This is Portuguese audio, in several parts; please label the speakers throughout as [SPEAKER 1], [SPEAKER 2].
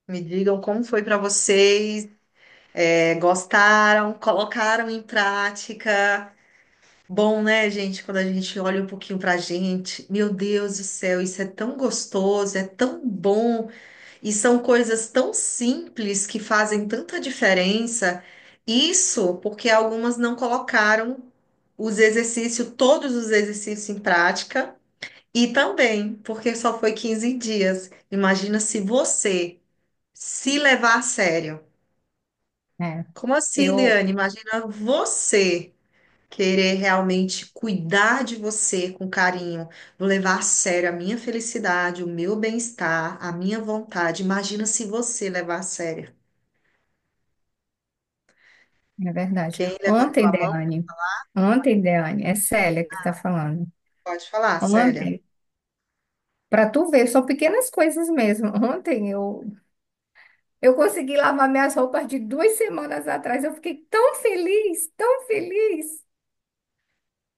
[SPEAKER 1] Me digam como foi para vocês. Gostaram? Colocaram em prática? Bom, né, gente? Quando a gente olha um pouquinho para a gente, meu Deus do céu, isso é tão gostoso, é tão bom, e são coisas tão simples que fazem tanta diferença. Isso porque algumas não colocaram todos os exercícios em prática, e também porque só foi 15 dias. Imagina se você se levar a sério.
[SPEAKER 2] É,
[SPEAKER 1] Como assim,
[SPEAKER 2] eu,
[SPEAKER 1] Liane? Imagina você querer realmente cuidar de você com carinho, vou levar a sério a minha felicidade, o meu bem-estar, a minha vontade. Imagina se você levar a sério.
[SPEAKER 2] é verdade.
[SPEAKER 1] Quem levantou a mão,
[SPEAKER 2] Ontem, Deane, é Célia que está falando.
[SPEAKER 1] pode falar, Célia.
[SPEAKER 2] Ontem, para tu ver, são pequenas coisas mesmo. Ontem eu consegui lavar minhas roupas de 2 semanas atrás. Eu fiquei tão feliz, tão feliz.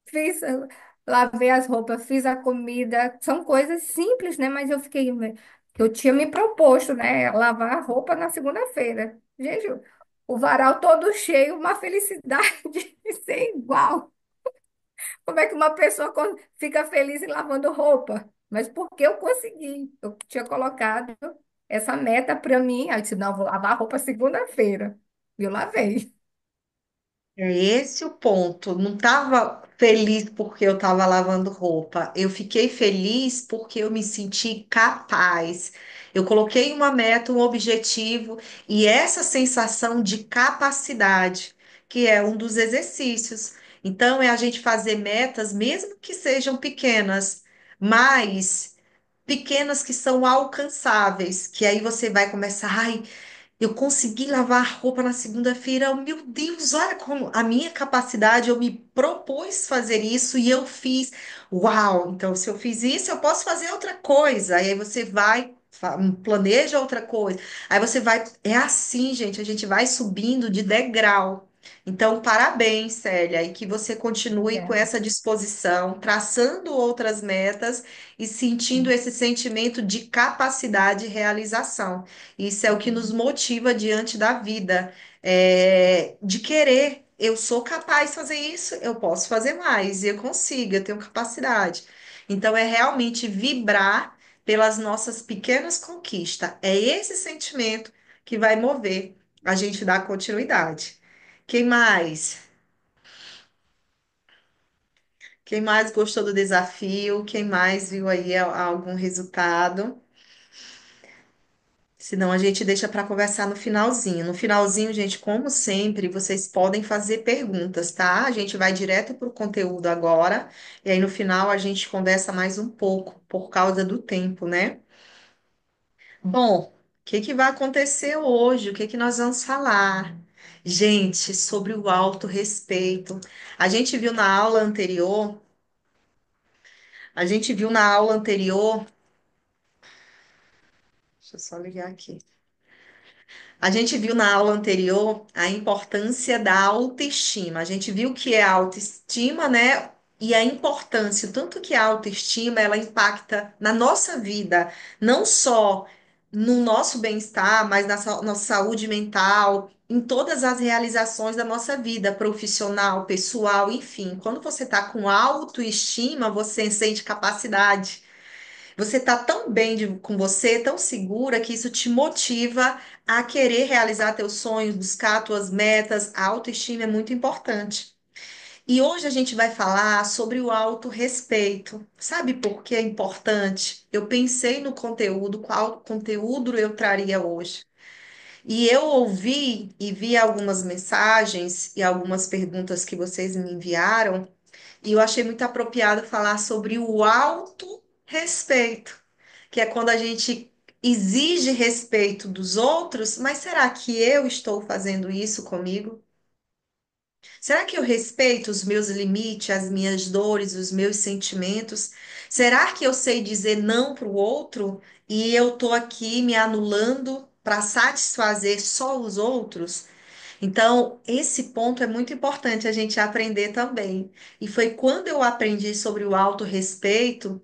[SPEAKER 2] Fiz, lavei as roupas, fiz a comida. São coisas simples, né? Mas eu tinha me proposto, né? Lavar a roupa na segunda-feira. Gente, o varal todo cheio, uma felicidade sem igual. Como é que uma pessoa fica feliz em lavando roupa? Mas porque eu consegui. Eu tinha colocado essa meta para mim. Aí eu disse, não, vou lavar a roupa segunda-feira. E eu lavei.
[SPEAKER 1] É esse o ponto. Não estava feliz porque eu estava lavando roupa. Eu fiquei feliz porque eu me senti capaz. Eu coloquei uma meta, um objetivo e essa sensação de capacidade, que é um dos exercícios. Então, é a gente fazer metas, mesmo que sejam pequenas, mas pequenas que são alcançáveis, que aí você vai começar, ai, eu consegui lavar roupa na segunda-feira. Meu Deus, olha como a minha capacidade, eu me propus fazer isso e eu fiz. Uau! Então, se eu fiz isso, eu posso fazer outra coisa. E aí você vai, planeja outra coisa. Aí você vai. É assim, gente, a gente vai subindo de degrau. Então, parabéns, Célia, e que você continue com
[SPEAKER 2] Obrigada.
[SPEAKER 1] essa disposição, traçando outras metas e sentindo esse sentimento de capacidade e realização. Isso é o que nos motiva diante da vida, de querer. Eu sou capaz de fazer isso, eu posso fazer mais, eu consigo, eu tenho capacidade. Então, é realmente vibrar pelas nossas pequenas conquistas. É esse sentimento que vai mover a gente dar continuidade. Quem mais? Quem mais gostou do desafio? Quem mais viu aí algum resultado? Senão a gente deixa para conversar no finalzinho. No finalzinho, gente, como sempre, vocês podem fazer perguntas, tá? A gente vai direto para o conteúdo agora, e aí no final a gente conversa mais um pouco, por causa do tempo, né? Bom, o que que vai acontecer hoje? O que que nós vamos falar? Gente, sobre o autorrespeito. A gente viu na aula anterior, a gente viu na aula anterior, deixa eu só ligar aqui. A gente viu na aula anterior a importância da autoestima. A gente viu que é a autoestima, né? E a importância, o tanto que a autoestima ela impacta na nossa vida, não só no nosso bem-estar, mas na nossa saúde mental, em todas as realizações da nossa vida, profissional, pessoal, enfim. Quando você está com autoestima, você sente capacidade. Você está tão bem com você, tão segura, que isso te motiva a querer realizar teus sonhos, buscar tuas metas. A autoestima é muito importante. E hoje a gente vai falar sobre o autorrespeito. Sabe por que é importante? Eu pensei no conteúdo, qual conteúdo eu traria hoje. E eu ouvi e vi algumas mensagens e algumas perguntas que vocês me enviaram, e eu achei muito apropriado falar sobre o autorrespeito, que é quando a gente exige respeito dos outros, mas será que eu estou fazendo isso comigo? Será que eu respeito os meus limites, as minhas dores, os meus sentimentos? Será que eu sei dizer não para o outro e eu estou aqui me anulando para satisfazer só os outros? Então, esse ponto é muito importante a gente aprender também. E foi quando eu aprendi sobre o autorrespeito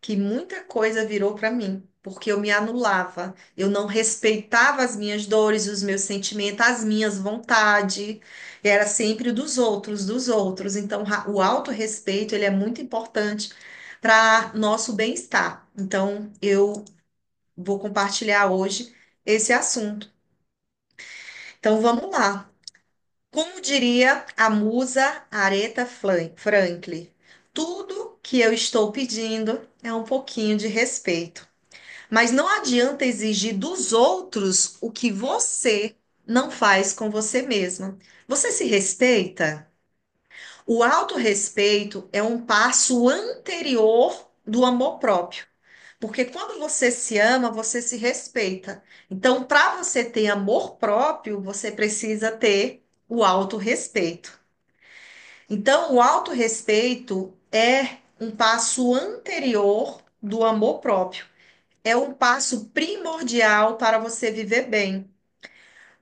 [SPEAKER 1] que muita coisa virou para mim, porque eu me anulava, eu não respeitava as minhas dores, os meus sentimentos, as minhas vontades, era sempre dos outros. Então, o autorrespeito, ele é muito importante para nosso bem-estar. Então, eu vou compartilhar hoje esse assunto. Então, vamos lá. Como diria a musa Aretha Franklin, tudo que eu estou pedindo é um pouquinho de respeito. Mas não adianta exigir dos outros o que você não faz com você mesma. Você se respeita? O autorrespeito é um passo anterior do amor próprio. Porque quando você se ama, você se respeita. Então, para você ter amor próprio, você precisa ter o autorrespeito. Então, o autorrespeito é um passo anterior do amor próprio. É um passo primordial para você viver bem.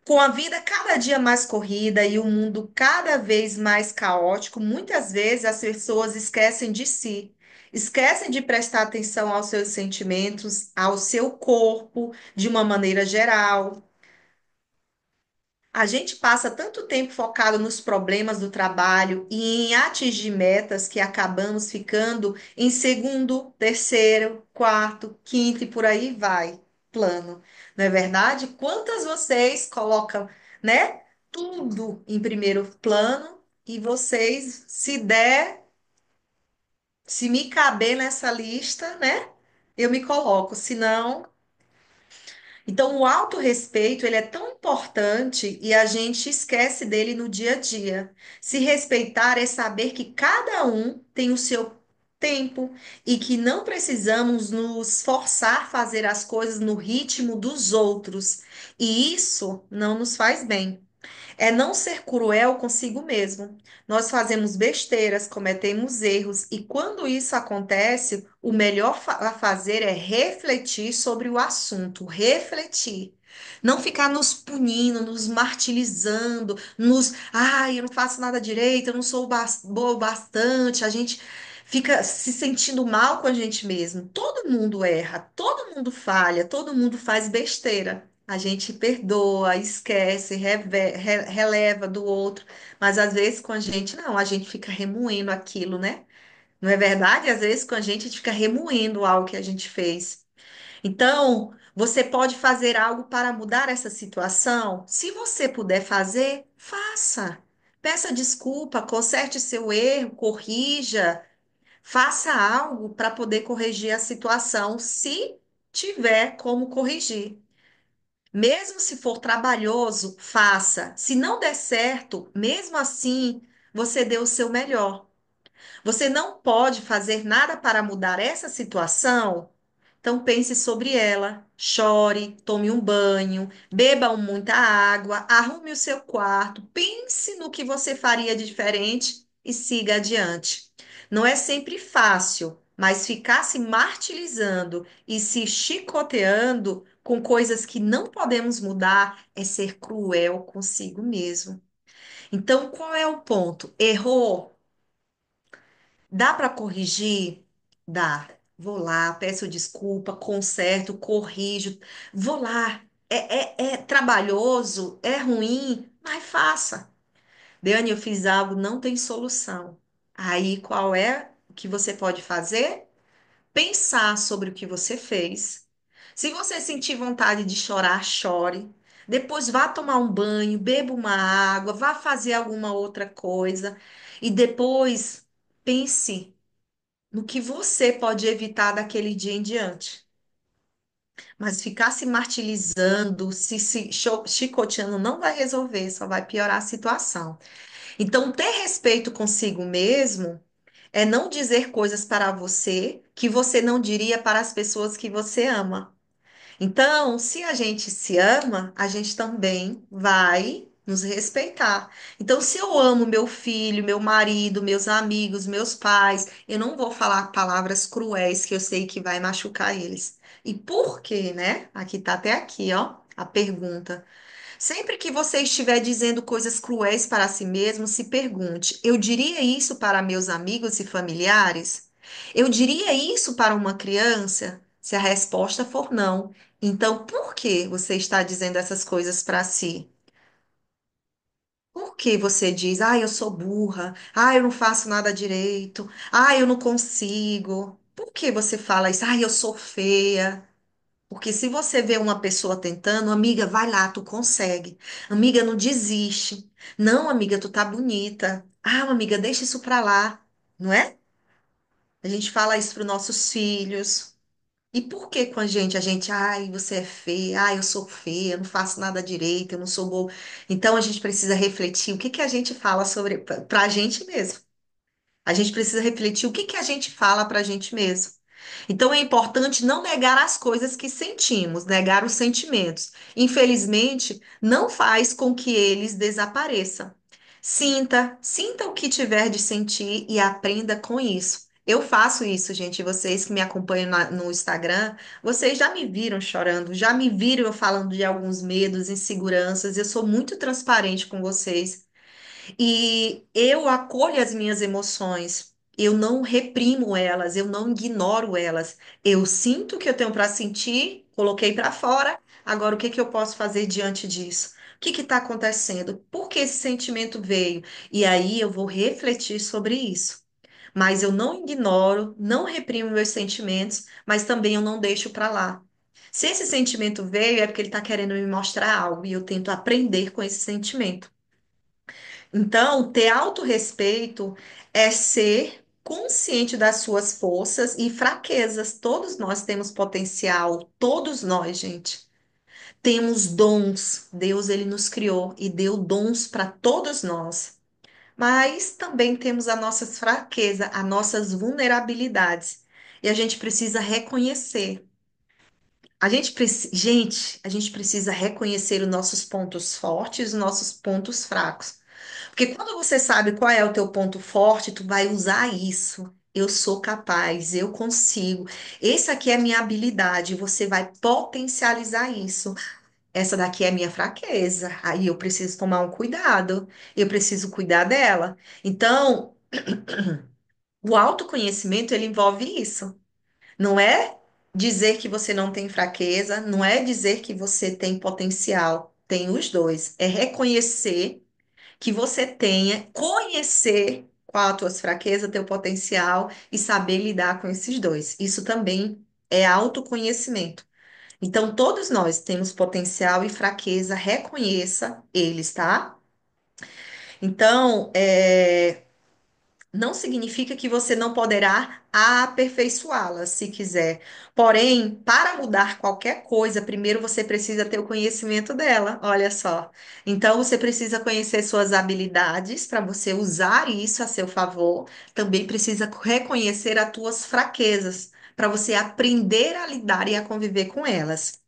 [SPEAKER 1] Com a vida cada dia mais corrida e o mundo cada vez mais caótico, muitas vezes as pessoas esquecem de si, esquecem de prestar atenção aos seus sentimentos, ao seu corpo, de uma maneira geral. A gente passa tanto tempo focado nos problemas do trabalho e em atingir metas que acabamos ficando em segundo, terceiro, quarto, quinto e por aí vai, plano. Não é verdade? Quantas vocês colocam, né, tudo em primeiro plano e vocês, se der, se me caber nessa lista, né, eu me coloco, senão então, o autorrespeito, ele é tão importante e a gente esquece dele no dia a dia. Se respeitar é saber que cada um tem o seu tempo e que não precisamos nos forçar a fazer as coisas no ritmo dos outros. E isso não nos faz bem. É não ser cruel consigo mesmo. Nós fazemos besteiras, cometemos erros, e quando isso acontece, o melhor a fazer é refletir sobre o assunto, refletir. Não ficar nos punindo, nos martirizando, ai, eu não faço nada direito, eu não sou boa o bastante. A gente fica se sentindo mal com a gente mesmo. Todo mundo erra, todo mundo falha, todo mundo faz besteira. A gente perdoa, esquece, releva do outro, mas às vezes com a gente não, a gente fica remoendo aquilo, né? Não é verdade? Às vezes com a gente fica remoendo algo que a gente fez. Então, você pode fazer algo para mudar essa situação? Se você puder fazer, faça. Peça desculpa, conserte seu erro, corrija, faça algo para poder corrigir a situação, se tiver como corrigir. Mesmo se for trabalhoso, faça. Se não der certo, mesmo assim, você deu o seu melhor. Você não pode fazer nada para mudar essa situação? Então pense sobre ela, chore, tome um banho, beba muita água, arrume o seu quarto, pense no que você faria de diferente e siga adiante. Não é sempre fácil, mas ficar se martirizando e se chicoteando com coisas que não podemos mudar é ser cruel consigo mesmo. Então, qual é o ponto? Errou? Dá para corrigir? Dá. Vou lá, peço desculpa, conserto, corrijo. Vou lá. É trabalhoso, é ruim, mas faça. Dani, eu fiz algo, não tem solução. Aí, qual é o que você pode fazer? Pensar sobre o que você fez. Se você sentir vontade de chorar, chore. Depois vá tomar um banho, beba uma água, vá fazer alguma outra coisa. E depois pense no que você pode evitar daquele dia em diante. Mas ficar se martirizando, se chicoteando não vai resolver, só vai piorar a situação. Então, ter respeito consigo mesmo é não dizer coisas para você que você não diria para as pessoas que você ama. Então, se a gente se ama, a gente também vai nos respeitar. Então, se eu amo meu filho, meu marido, meus amigos, meus pais, eu não vou falar palavras cruéis que eu sei que vai machucar eles. E por quê, né? Aqui tá até aqui, ó, a pergunta. Sempre que você estiver dizendo coisas cruéis para si mesmo, se pergunte: eu diria isso para meus amigos e familiares? Eu diria isso para uma criança se a resposta for não. Então, por que você está dizendo essas coisas para si? Por que você diz, eu sou burra, eu não faço nada direito, eu não consigo? Por que você fala isso? Eu sou feia. Porque se você vê uma pessoa tentando, amiga, vai lá, tu consegue. Amiga, não desiste. Não, amiga, tu tá bonita. Amiga, deixa isso pra lá, não é? A gente fala isso para os nossos filhos. E por que com a gente, você é feia, eu sou feia, eu não faço nada direito, eu não sou boa. Então a gente precisa refletir o que que a gente fala sobre para a gente mesmo. A gente precisa refletir o que que a gente fala para a gente mesmo. Então é importante não negar as coisas que sentimos, negar os sentimentos. Infelizmente, não faz com que eles desapareçam. Sinta o que tiver de sentir e aprenda com isso. Eu faço isso, gente. Vocês que me acompanham no Instagram, vocês já me viram chorando, já me viram eu falando de alguns medos, inseguranças. Eu sou muito transparente com vocês. E eu acolho as minhas emoções. Eu não reprimo elas, eu não ignoro elas. Eu sinto o que eu tenho para sentir, coloquei para fora. Agora, o que que eu posso fazer diante disso? O que está acontecendo? Por que esse sentimento veio? E aí eu vou refletir sobre isso. Mas eu não ignoro, não reprimo meus sentimentos, mas também eu não deixo para lá. Se esse sentimento veio, é porque ele está querendo me mostrar algo e eu tento aprender com esse sentimento. Então, ter autorrespeito é ser consciente das suas forças e fraquezas. Todos nós temos potencial, todos nós, gente. Temos dons. Deus, ele nos criou e deu dons para todos nós. Mas também temos as nossas fraquezas, as nossas vulnerabilidades. E a gente precisa reconhecer. A gente precisa reconhecer os nossos pontos fortes, os nossos pontos fracos. Porque quando você sabe qual é o teu ponto forte, tu vai usar isso. Eu sou capaz, eu consigo. Esse aqui é a minha habilidade, você vai potencializar isso. Essa daqui é a minha fraqueza. Aí eu preciso tomar um cuidado. Eu preciso cuidar dela. Então, o autoconhecimento ele envolve isso. Não é dizer que você não tem fraqueza, não é dizer que você tem potencial. Tem os dois. É reconhecer que você tenha, conhecer qual as tuas fraquezas, teu potencial e saber lidar com esses dois. Isso também é autoconhecimento. Então, todos nós temos potencial e fraqueza, reconheça eles, tá? Então, não significa que você não poderá aperfeiçoá-la, se quiser. Porém, para mudar qualquer coisa, primeiro você precisa ter o conhecimento dela. Olha só. Então, você precisa conhecer suas habilidades para você usar isso a seu favor. Também precisa reconhecer as tuas fraquezas para você aprender a lidar e a conviver com elas.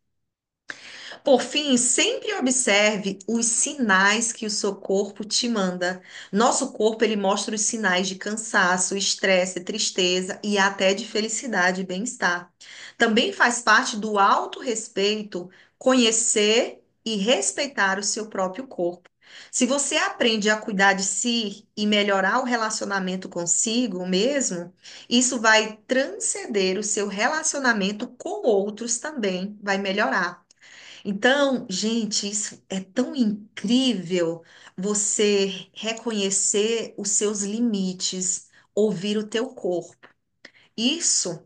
[SPEAKER 1] Por fim, sempre observe os sinais que o seu corpo te manda. Nosso corpo, ele mostra os sinais de cansaço, estresse, tristeza e até de felicidade e bem-estar. Também faz parte do autorrespeito conhecer e respeitar o seu próprio corpo. Se você aprende a cuidar de si e melhorar o relacionamento consigo mesmo, isso vai transcender o seu relacionamento com outros também, vai melhorar. Então, gente, isso é tão incrível você reconhecer os seus limites, ouvir o teu corpo. Isso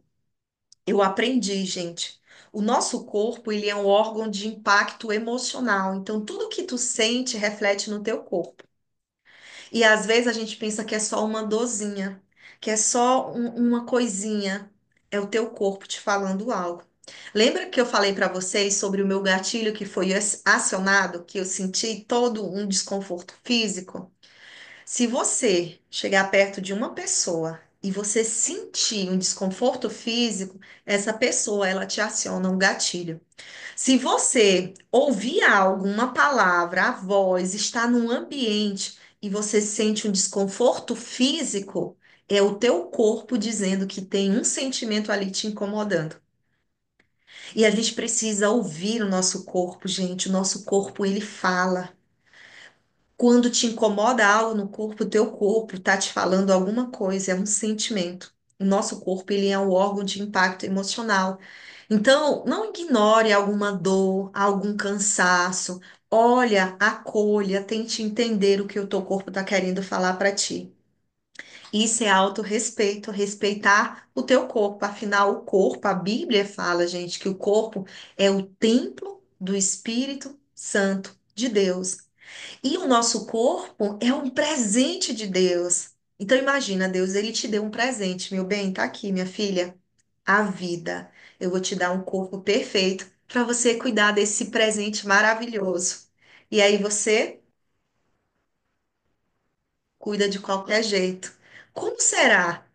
[SPEAKER 1] eu aprendi, gente. O nosso corpo, ele é um órgão de impacto emocional. Então, tudo que tu sente reflete no teu corpo. E às vezes a gente pensa que é só uma dorzinha, que é só uma coisinha. É o teu corpo te falando algo. Lembra que eu falei para vocês sobre o meu gatilho que foi acionado, que eu senti todo um desconforto físico? Se você chegar perto de uma pessoa e você sentir um desconforto físico, essa pessoa ela te aciona um gatilho. Se você ouvir algo, uma palavra, a voz, está num ambiente e você sente um desconforto físico, é o teu corpo dizendo que tem um sentimento ali te incomodando. E a gente precisa ouvir o nosso corpo, gente. O nosso corpo, ele fala. Quando te incomoda algo no corpo, o teu corpo tá te falando alguma coisa, é um sentimento. O nosso corpo, ele é um órgão de impacto emocional. Então, não ignore alguma dor, algum cansaço. Olha, acolha, tente entender o que o teu corpo está querendo falar para ti. Isso é autorrespeito, respeitar o teu corpo. Afinal, o corpo, a Bíblia fala, gente, que o corpo é o templo do Espírito Santo de Deus. E o nosso corpo é um presente de Deus. Então imagina, Deus, ele te deu um presente, meu bem, tá aqui, minha filha, a vida. Eu vou te dar um corpo perfeito para você cuidar desse presente maravilhoso. E aí você cuida de qualquer jeito. Como será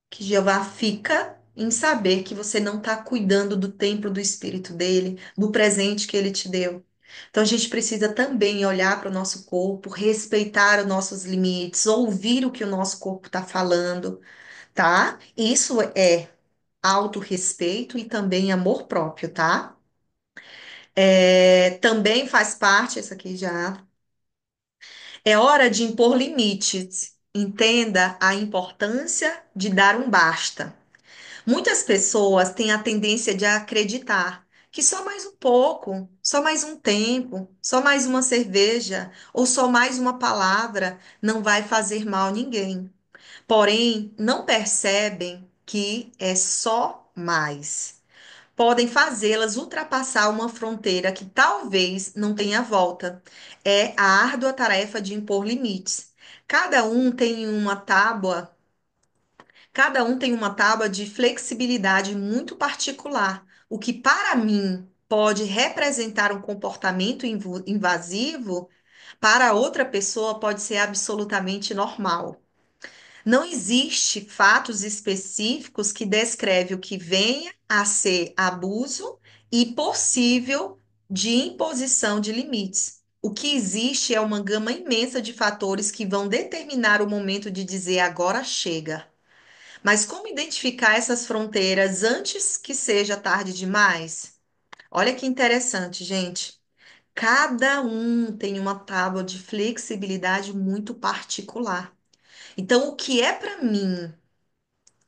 [SPEAKER 1] que Jeová fica em saber que você não está cuidando do templo do Espírito dele, do presente que ele te deu? Então a gente precisa também olhar para o nosso corpo, respeitar os nossos limites, ouvir o que o nosso corpo está falando, tá? Isso é autorrespeito e também amor próprio, tá? Também faz parte, isso aqui já. É hora de impor limites. Entenda a importância de dar um basta. Muitas pessoas têm a tendência de acreditar que só mais um pouco, só mais um tempo, só mais uma cerveja ou só mais uma palavra não vai fazer mal a ninguém. Porém, não percebem que é só mais. Podem fazê-las ultrapassar uma fronteira que talvez não tenha volta. É a árdua tarefa de impor limites. Cada um tem uma tábua Cada um tem uma tábua de flexibilidade muito particular, o que para mim pode representar um comportamento invasivo, para outra pessoa pode ser absolutamente normal. Não existe fatos específicos que descreve o que venha a ser abuso e possível de imposição de limites. O que existe é uma gama imensa de fatores que vão determinar o momento de dizer agora chega. Mas como identificar essas fronteiras antes que seja tarde demais? Olha que interessante, gente. Cada um tem uma tábua de flexibilidade muito particular. Então, o que é para mim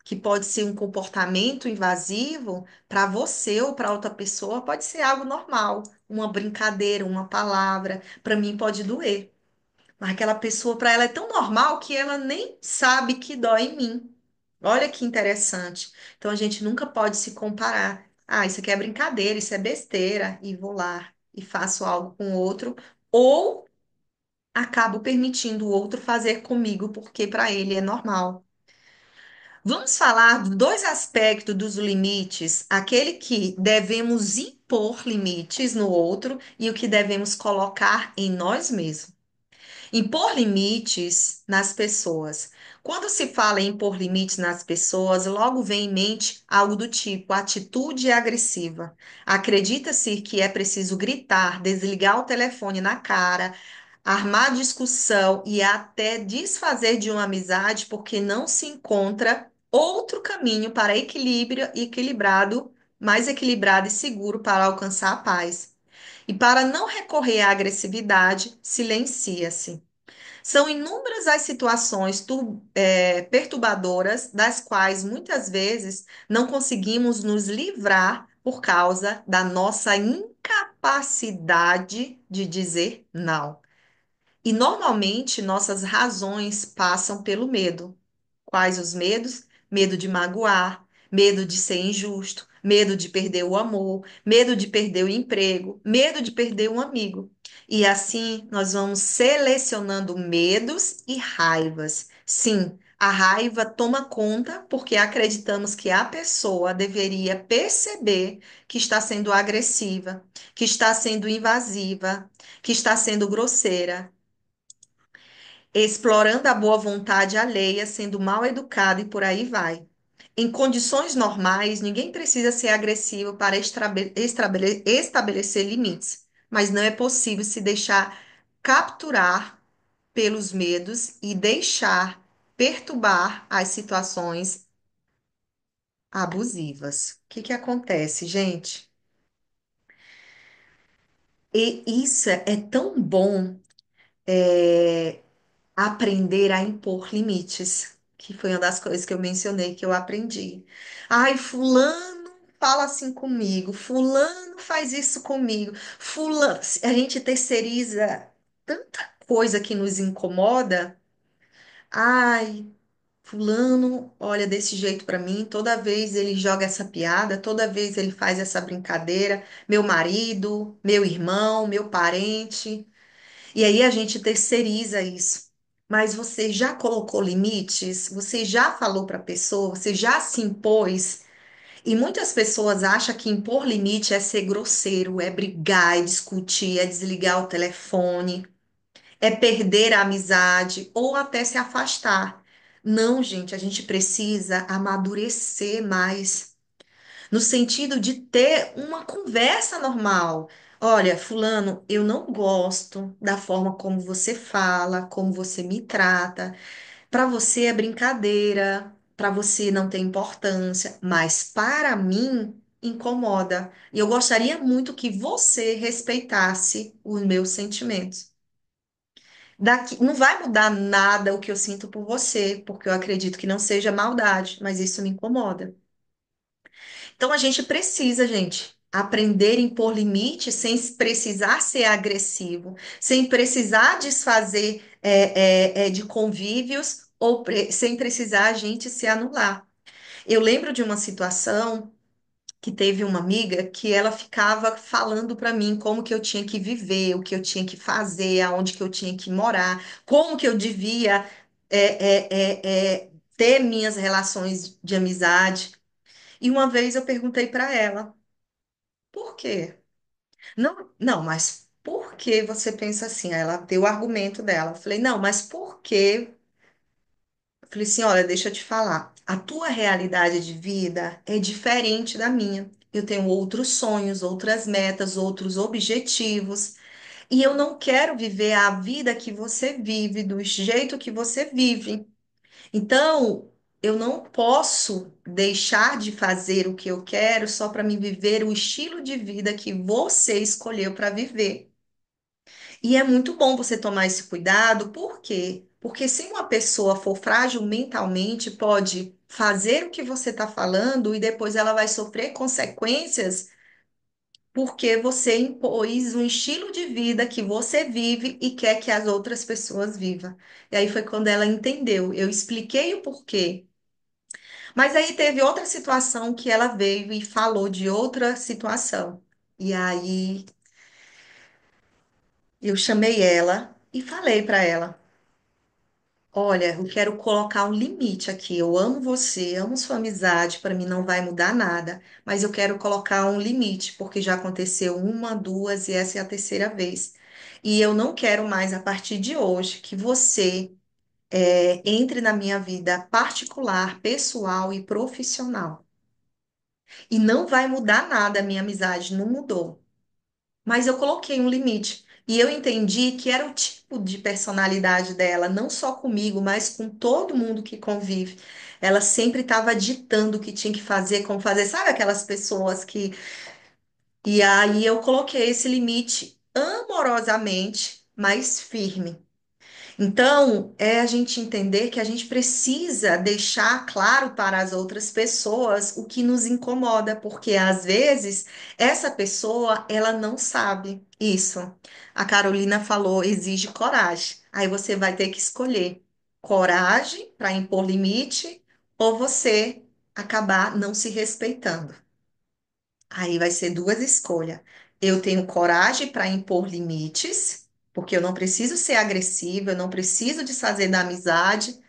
[SPEAKER 1] que pode ser um comportamento invasivo, para você ou para outra pessoa pode ser algo normal, uma brincadeira, uma palavra, para mim pode doer. Mas aquela pessoa, para ela é tão normal que ela nem sabe que dói em mim. Olha que interessante. Então a gente nunca pode se comparar. Ah, isso aqui é brincadeira, isso é besteira, e vou lá e faço algo com o outro, ou acabo permitindo o outro fazer comigo porque para ele é normal. Vamos falar de dois aspectos dos limites, aquele que devemos impor limites no outro e o que devemos colocar em nós mesmos. Impor limites nas pessoas. Quando se fala em impor limites nas pessoas, logo vem em mente algo do tipo atitude agressiva. Acredita-se que é preciso gritar, desligar o telefone na cara, armar discussão e até desfazer de uma amizade porque não se encontra outro caminho para mais equilibrado e seguro para alcançar a paz. E para não recorrer à agressividade, silencia-se. São inúmeras as situações perturbadoras das quais muitas vezes não conseguimos nos livrar por causa da nossa incapacidade de dizer não. E normalmente nossas razões passam pelo medo. Quais os medos? Medo de magoar, medo de ser injusto, medo de perder o amor, medo de perder o emprego, medo de perder um amigo. E assim nós vamos selecionando medos e raivas. Sim, a raiva toma conta porque acreditamos que a pessoa deveria perceber que está sendo agressiva, que está sendo invasiva, que está sendo grosseira, explorando a boa vontade alheia, sendo mal educado e por aí vai. Em condições normais, ninguém precisa ser agressivo para estabelecer limites, mas não é possível se deixar capturar pelos medos e deixar perturbar as situações abusivas. O que que acontece, gente? E isso é tão bom, aprender a impor limites. que foi uma das coisas que eu mencionei que eu aprendi. Ai, fulano fala assim comigo, fulano faz isso comigo, fulano, a gente terceiriza tanta coisa que nos incomoda. Ai, fulano olha desse jeito pra mim, toda vez ele joga essa piada, toda vez ele faz essa brincadeira, meu marido, meu irmão, meu parente. E aí a gente terceiriza isso. Mas você já colocou limites? Você já falou para a pessoa? Você já se impôs? E muitas pessoas acham que impor limite é ser grosseiro, é brigar, é discutir, é desligar o telefone, é perder a amizade ou até se afastar. Não, gente, a gente precisa amadurecer mais no sentido de ter uma conversa normal. Olha, fulano, eu não gosto da forma como você fala, como você me trata. Para você é brincadeira, para você não tem importância, mas para mim incomoda. E eu gostaria muito que você respeitasse os meus sentimentos. Daqui, não vai mudar nada o que eu sinto por você, porque eu acredito que não seja maldade, mas isso me incomoda. Então a gente precisa, gente, aprender a impor limites sem precisar ser agressivo, sem precisar desfazer de convívios ou sem precisar a gente se anular. Eu lembro de uma situação que teve uma amiga que ela ficava falando para mim como que eu tinha que viver, o que eu tinha que fazer, aonde que eu tinha que morar, como que eu devia ter minhas relações de amizade. E uma vez eu perguntei para ela, por quê? Não, não, mas por que você pensa assim? Aí ela deu o argumento dela. Eu falei, não, mas por quê? Eu falei assim, olha, deixa eu te falar. A tua realidade de vida é diferente da minha. Eu tenho outros sonhos, outras metas, outros objetivos. E eu não quero viver a vida que você vive, do jeito que você vive. Então, eu não posso deixar de fazer o que eu quero só para me viver o estilo de vida que você escolheu para viver. E é muito bom você tomar esse cuidado, por quê? Porque se uma pessoa for frágil mentalmente, pode fazer o que você está falando e depois ela vai sofrer consequências porque você impôs um estilo de vida que você vive e quer que as outras pessoas vivam. E aí foi quando ela entendeu. Eu expliquei o porquê. Mas aí teve outra situação que ela veio e falou de outra situação. E aí eu chamei ela e falei para ela: olha, eu quero colocar um limite aqui. Eu amo você, amo sua amizade, para mim não vai mudar nada, mas eu quero colocar um limite, porque já aconteceu uma, duas e essa é a terceira vez. E eu não quero mais, a partir de hoje, que você entre na minha vida particular, pessoal e profissional. E não vai mudar nada, a minha amizade não mudou. Mas eu coloquei um limite. E eu entendi que era o tipo de personalidade dela, não só comigo, mas com todo mundo que convive. Ela sempre estava ditando o que tinha que fazer, como fazer. Sabe aquelas pessoas que. E aí eu coloquei esse limite amorosamente, mas firme. Então, é a gente entender que a gente precisa deixar claro para as outras pessoas o que nos incomoda, porque às vezes essa pessoa, ela não sabe isso. A Carolina falou, exige coragem. Aí você vai ter que escolher coragem para impor limite ou você acabar não se respeitando. Aí vai ser duas escolhas. Eu tenho coragem para impor limites, porque eu não preciso ser agressiva, eu não preciso desfazer da amizade.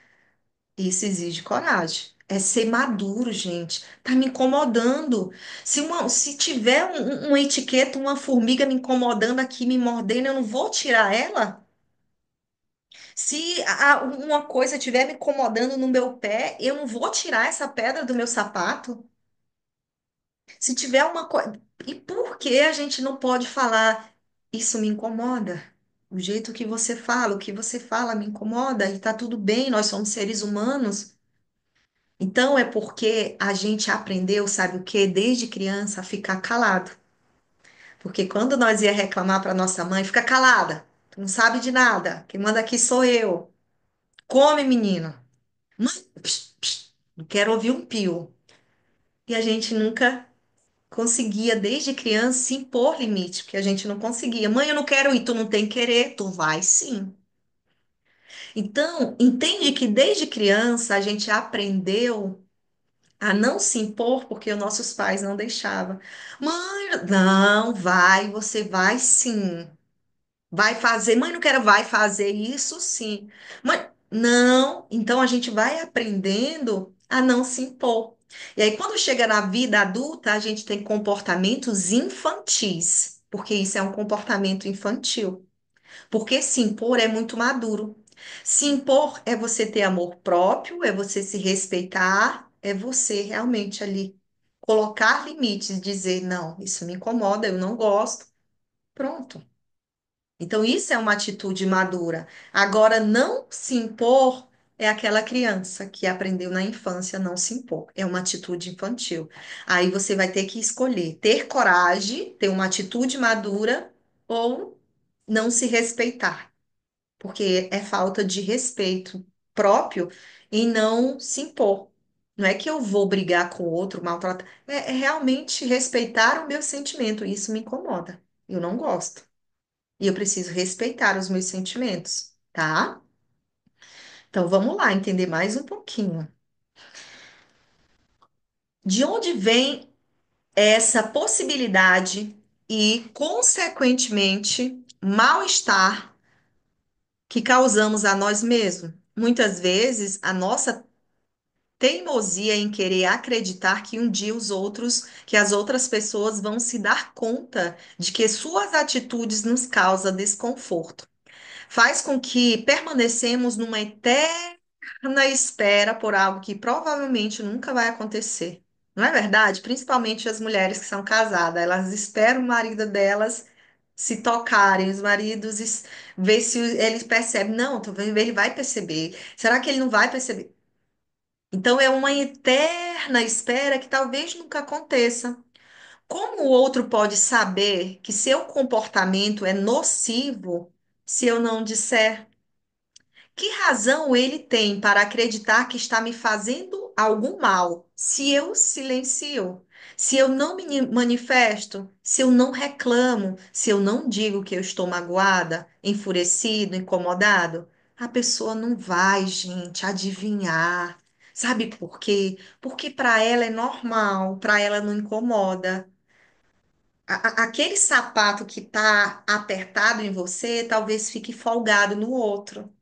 [SPEAKER 1] Isso exige coragem. É ser maduro, gente. Tá me incomodando. Se tiver uma etiqueta, uma formiga me incomodando aqui, me mordendo, eu não vou tirar ela? Se uma coisa estiver me incomodando no meu pé, eu não vou tirar essa pedra do meu sapato? Se tiver uma coisa. E por que a gente não pode falar, isso me incomoda? O jeito que você fala, o que você fala me incomoda e tá tudo bem, nós somos seres humanos. Então é porque a gente aprendeu, sabe o quê? Desde criança a ficar calado. Porque quando nós ia reclamar para nossa mãe, fica calada, tu não sabe de nada, quem manda aqui sou eu. Come, menino. Mãe, não quero ouvir um pio. E a gente nunca conseguia, desde criança, se impor limite, porque a gente não conseguia. Mãe, eu não quero ir, tu não tem que querer, tu vai sim. Então, entende que desde criança a gente aprendeu a não se impor porque os nossos pais não deixavam. Mãe, não, vai, você vai sim. Vai fazer, mãe, não quero, vai fazer isso sim. Mãe, não. Então a gente vai aprendendo a não se impor. E aí, quando chega na vida adulta, a gente tem comportamentos infantis, porque isso é um comportamento infantil. Porque se impor é muito maduro. Se impor é você ter amor próprio, é você se respeitar, é você realmente ali colocar limites, dizer, não, isso me incomoda, eu não gosto. Pronto. Então, isso é uma atitude madura. Agora, não se impor é aquela criança que aprendeu na infância a não se impor. É uma atitude infantil. Aí você vai ter que escolher ter coragem, ter uma atitude madura ou não se respeitar, porque é falta de respeito próprio e não se impor. Não é que eu vou brigar com o outro, maltratar, é realmente respeitar o meu sentimento. Isso me incomoda. Eu não gosto. E eu preciso respeitar os meus sentimentos, tá? Então vamos lá entender mais um pouquinho. De onde vem essa possibilidade e, consequentemente, mal-estar que causamos a nós mesmos? Muitas vezes, a nossa teimosia em querer acreditar que um dia que as outras pessoas vão se dar conta de que suas atitudes nos causam desconforto. Faz com que permanecemos numa eterna espera por algo que provavelmente nunca vai acontecer. Não é verdade? Principalmente as mulheres que são casadas, elas esperam o marido delas se tocarem, os maridos ver se ele percebe. Não, tô vendo, ele vai perceber. Será que ele não vai perceber? Então é uma eterna espera que talvez nunca aconteça. Como o outro pode saber que seu comportamento é nocivo se eu não disser? Que razão ele tem para acreditar que está me fazendo algum mal se eu silencio, se eu não me manifesto, se eu não reclamo, se eu não digo que eu estou magoada, enfurecido, incomodado? A pessoa não vai, gente, adivinhar. Sabe por quê? Porque para ela é normal, para ela não incomoda. Aquele sapato que está apertado em você, talvez fique folgado no outro.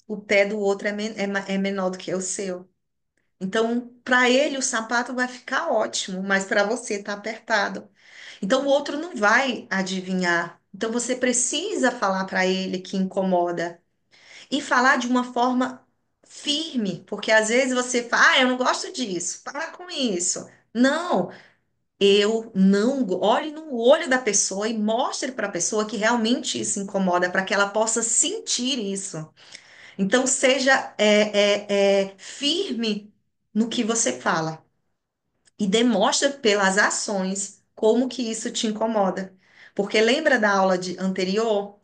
[SPEAKER 1] O pé do outro é menor do que o seu. Então, para ele, o sapato vai ficar ótimo, mas para você está apertado. Então, o outro não vai adivinhar. Então, você precisa falar para ele que incomoda. E falar de uma forma firme, porque às vezes você fala, eu não gosto disso, para com isso. Não, eu não. Olhe no olho da pessoa e mostre para a pessoa que realmente isso incomoda, para que ela possa sentir isso. Então, seja firme no que você fala e demonstra pelas ações como que isso te incomoda. Porque lembra da aula anterior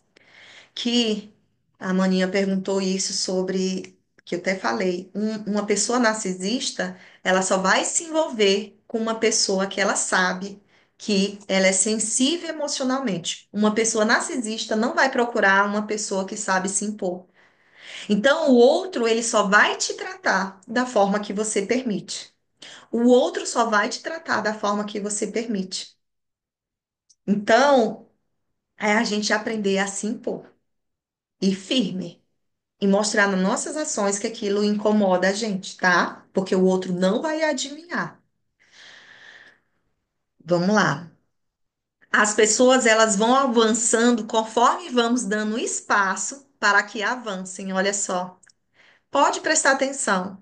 [SPEAKER 1] que a Maninha perguntou isso sobre, que eu até falei, uma pessoa narcisista, ela só vai se envolver com uma pessoa que ela sabe que ela é sensível emocionalmente. Uma pessoa narcisista não vai procurar uma pessoa que sabe se impor. Então, o outro, ele só vai te tratar da forma que você permite. O outro só vai te tratar da forma que você permite. Então, é a gente aprender a se impor e firme e mostrar nas nossas ações que aquilo incomoda a gente, tá? Porque o outro não vai adivinhar. Vamos lá. As pessoas, elas vão avançando conforme vamos dando espaço para que avancem. Olha só. Pode prestar atenção.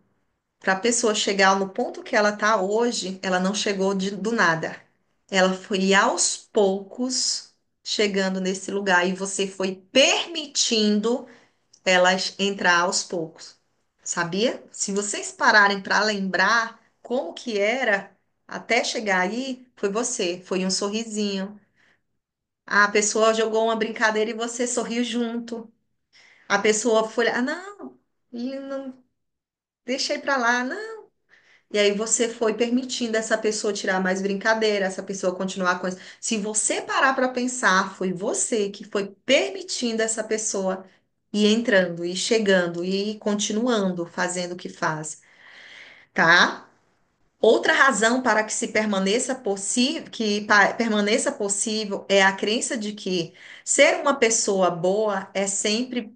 [SPEAKER 1] Para a pessoa chegar no ponto que ela está hoje, ela não chegou do nada. Ela foi aos poucos chegando nesse lugar e você foi permitindo ela entrar aos poucos. Sabia? Se vocês pararem para lembrar como que era até chegar aí, foi você, foi um sorrisinho. A pessoa jogou uma brincadeira e você sorriu junto. A pessoa foi, ah, não. deixei pra lá, não. E aí você foi permitindo essa pessoa tirar mais brincadeira, essa pessoa continuar com isso. Se você parar pra pensar, foi você que foi permitindo essa pessoa ir entrando, e chegando e continuando fazendo o que faz, tá? Outra razão para que se permaneça permaneça possível é a crença de que ser uma pessoa boa é sempre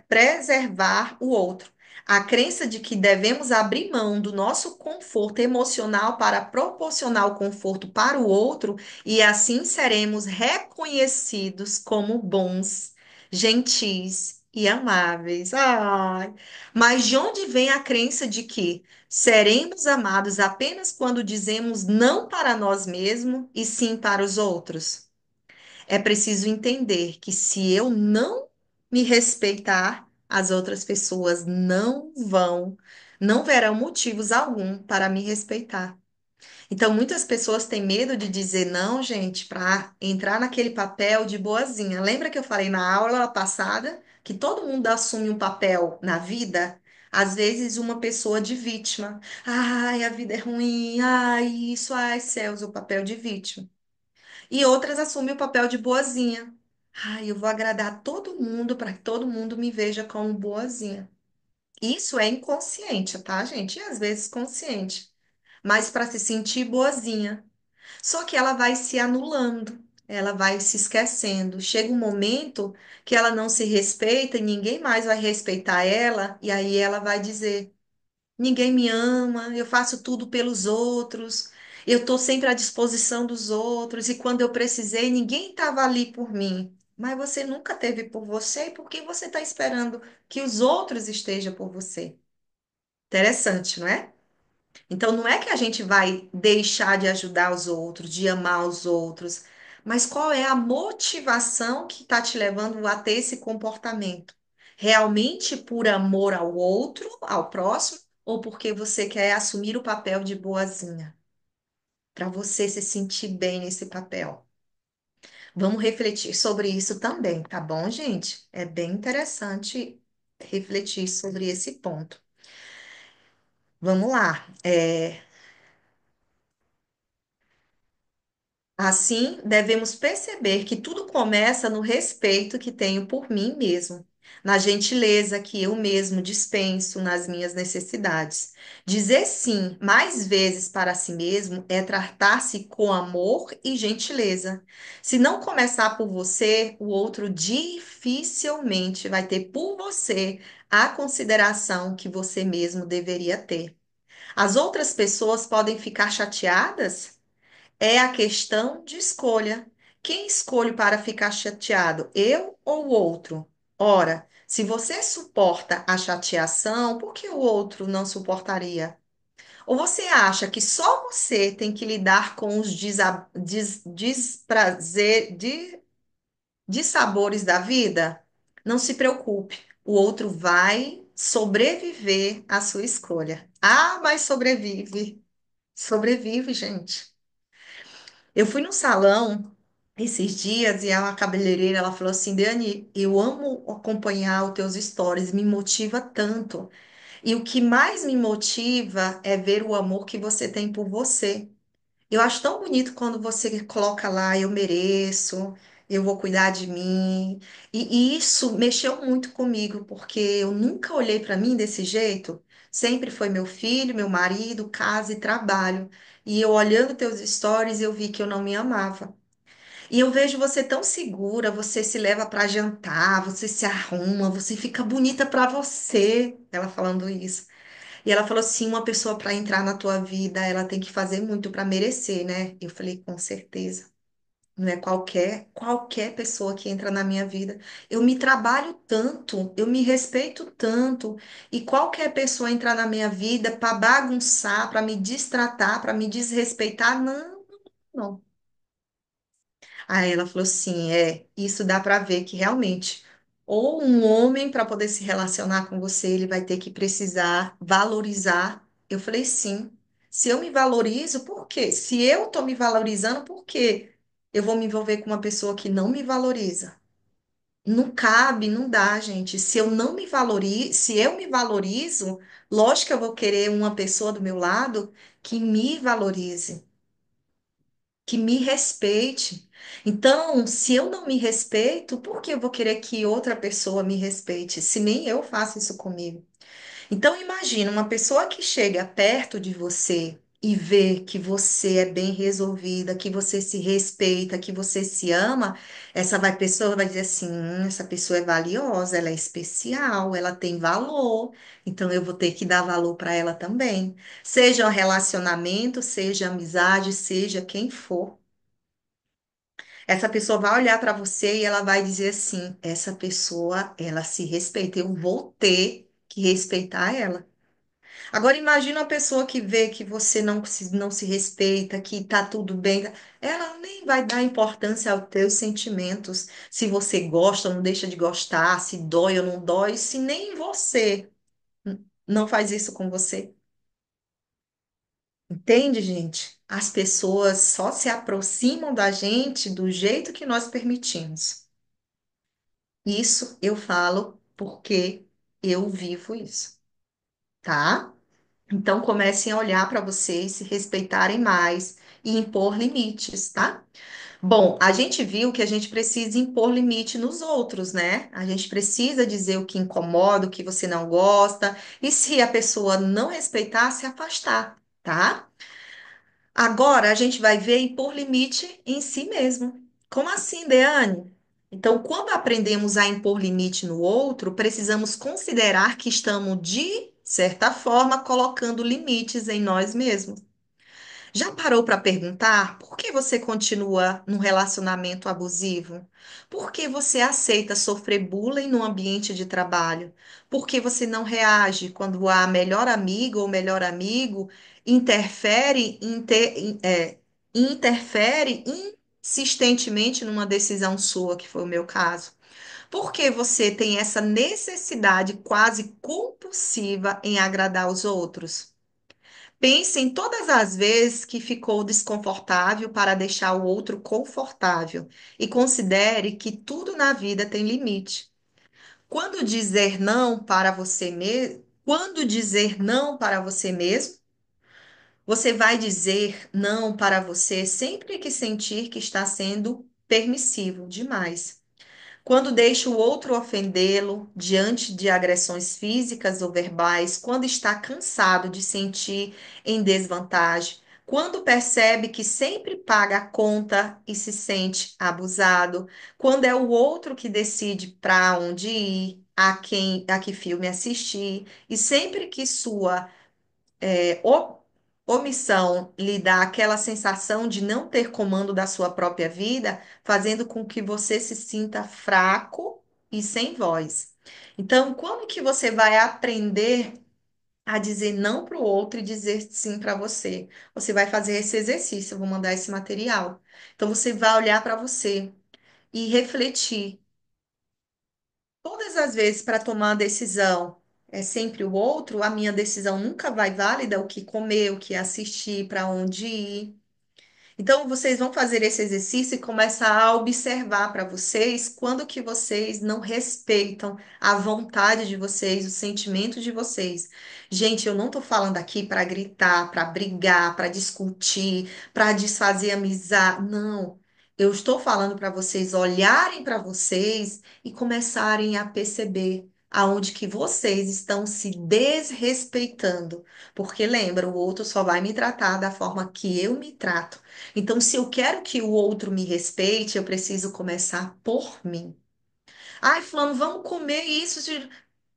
[SPEAKER 1] preservar o outro. A crença de que devemos abrir mão do nosso conforto emocional para proporcionar o conforto para o outro e assim seremos reconhecidos como bons, gentis e amáveis. Ai, mas de onde vem a crença de que seremos amados apenas quando dizemos não para nós mesmos e sim para os outros? É preciso entender que se eu não me respeitar, as outras pessoas não verão motivos algum para me respeitar. Então, muitas pessoas têm medo de dizer não, gente, para entrar naquele papel de boazinha. Lembra que eu falei na aula passada que todo mundo assume um papel na vida? Às vezes, uma pessoa de vítima. Ai, a vida é ruim. Ai, isso, ai, céus, o papel de vítima. E outras assumem o papel de boazinha. Ai, eu vou agradar todo mundo para que todo mundo me veja como boazinha. Isso é inconsciente, tá, gente? E às vezes consciente, mas para se sentir boazinha. Só que ela vai se anulando, ela vai se esquecendo. Chega um momento que ela não se respeita e ninguém mais vai respeitar ela, e aí ela vai dizer: ninguém me ama, eu faço tudo pelos outros, eu estou sempre à disposição dos outros, e quando eu precisei, ninguém estava ali por mim. Mas você nunca teve por você, e por que você está esperando que os outros estejam por você? Interessante, não é? Então, não é que a gente vai deixar de ajudar os outros, de amar os outros, mas qual é a motivação que está te levando a ter esse comportamento? Realmente por amor ao outro, ao próximo, ou porque você quer assumir o papel de boazinha, para você se sentir bem nesse papel? Vamos refletir sobre isso também, tá bom, gente? É bem interessante refletir sobre esse ponto. Vamos lá. Assim, devemos perceber que tudo começa no respeito que tenho por mim mesmo, na gentileza que eu mesmo dispenso nas minhas necessidades. Dizer sim mais vezes para si mesmo é tratar-se com amor e gentileza. Se não começar por você, o outro dificilmente vai ter por você a consideração que você mesmo deveria ter. As outras pessoas podem ficar chateadas? É a questão de escolha. Quem escolhe para ficar chateado, eu ou o outro? Ora, se você suporta a chateação, por que o outro não suportaria? Ou você acha que só você tem que lidar com os dissabores da vida? Não se preocupe, o outro vai sobreviver à sua escolha. Ah, mas sobrevive. Sobrevive, gente. Eu fui no salão esses dias e a cabeleireira ela falou assim: Dani, eu amo acompanhar os teus stories, me motiva tanto. E o que mais me motiva é ver o amor que você tem por você. Eu acho tão bonito quando você coloca lá, eu mereço, eu vou cuidar de mim. E isso mexeu muito comigo, porque eu nunca olhei para mim desse jeito. Sempre foi meu filho, meu marido, casa e trabalho. E eu olhando teus stories, eu vi que eu não me amava. E eu vejo você tão segura, você se leva para jantar, você se arruma, você fica bonita para você. Ela falando isso. E ela falou assim: uma pessoa para entrar na tua vida, ela tem que fazer muito para merecer, né? Eu falei: com certeza. Não é qualquer pessoa que entra na minha vida. Eu me trabalho tanto, eu me respeito tanto, e qualquer pessoa entrar na minha vida para bagunçar, para me distratar, para me desrespeitar, não, não. Aí ela falou assim: isso dá para ver que realmente, ou um homem para poder se relacionar com você, ele vai ter que precisar valorizar. Eu falei: sim. Se eu me valorizo, por quê? Se eu tô me valorizando, por quê? Eu vou me envolver com uma pessoa que não me valoriza. Não cabe, não dá, gente. Se eu não me valorizo, se eu me valorizo, lógico que eu vou querer uma pessoa do meu lado que me valorize, que me respeite. Então, se eu não me respeito, por que eu vou querer que outra pessoa me respeite, se nem eu faço isso comigo? Então, imagina uma pessoa que chega perto de você e vê que você é bem resolvida, que você se respeita, que você se ama, pessoa vai dizer assim: essa pessoa é valiosa, ela é especial, ela tem valor, então eu vou ter que dar valor para ela também. Seja um relacionamento, seja amizade, seja quem for. Essa pessoa vai olhar para você e ela vai dizer assim: essa pessoa, ela se respeita, eu vou ter que respeitar ela. Agora imagina uma pessoa que vê que você não se respeita, que tá tudo bem, ela nem vai dar importância aos teus sentimentos, se você gosta ou não deixa de gostar, se dói ou não dói, se nem você não faz isso com você. Entende, gente? As pessoas só se aproximam da gente do jeito que nós permitimos. Isso eu falo porque eu vivo isso, tá? Então comecem a olhar para vocês, se respeitarem mais e impor limites, tá? Bom, a gente viu que a gente precisa impor limite nos outros, né? A gente precisa dizer o que incomoda, o que você não gosta, e se a pessoa não respeitar, se afastar, tá? Agora a gente vai ver impor limite em si mesmo. Como assim, Deane? Então, quando aprendemos a impor limite no outro, precisamos considerar que estamos, de certa forma, colocando limites em nós mesmos. Já parou para perguntar por que você continua num relacionamento abusivo? Por que você aceita sofrer bullying no ambiente de trabalho? Por que você não reage quando a melhor amiga ou melhor amigo interfere, interfere insistentemente numa decisão sua, que foi o meu caso? Por que você tem essa necessidade quase compulsiva em agradar os outros? Pense em todas as vezes que ficou desconfortável para deixar o outro confortável e considere que tudo na vida tem limite. Quando dizer não para você mesmo, você vai dizer não para você sempre que sentir que está sendo permissivo demais. Quando deixa o outro ofendê-lo diante de agressões físicas ou verbais, quando está cansado de sentir em desvantagem, quando percebe que sempre paga a conta e se sente abusado, quando é o outro que decide para onde ir, a que filme assistir, e sempre que sua omissão lhe dá aquela sensação de não ter comando da sua própria vida, fazendo com que você se sinta fraco e sem voz. Então, como que você vai aprender a dizer não para o outro e dizer sim para você? Você vai fazer esse exercício, eu vou mandar esse material. Então, você vai olhar para você e refletir. Todas as vezes para tomar a decisão é sempre o outro, a minha decisão nunca vai válida o que comer, o que assistir, para onde ir. Então, vocês vão fazer esse exercício e começar a observar para vocês quando que vocês não respeitam a vontade de vocês, o sentimento de vocês. Gente, eu não estou falando aqui para gritar, para brigar, para discutir, para desfazer amizade. Não. Eu estou falando para vocês olharem para vocês e começarem a perceber aonde que vocês estão se desrespeitando. Porque lembra, o outro só vai me tratar da forma que eu me trato. Então, se eu quero que o outro me respeite, eu preciso começar por mim. Ai, fulano, vamos comer isso.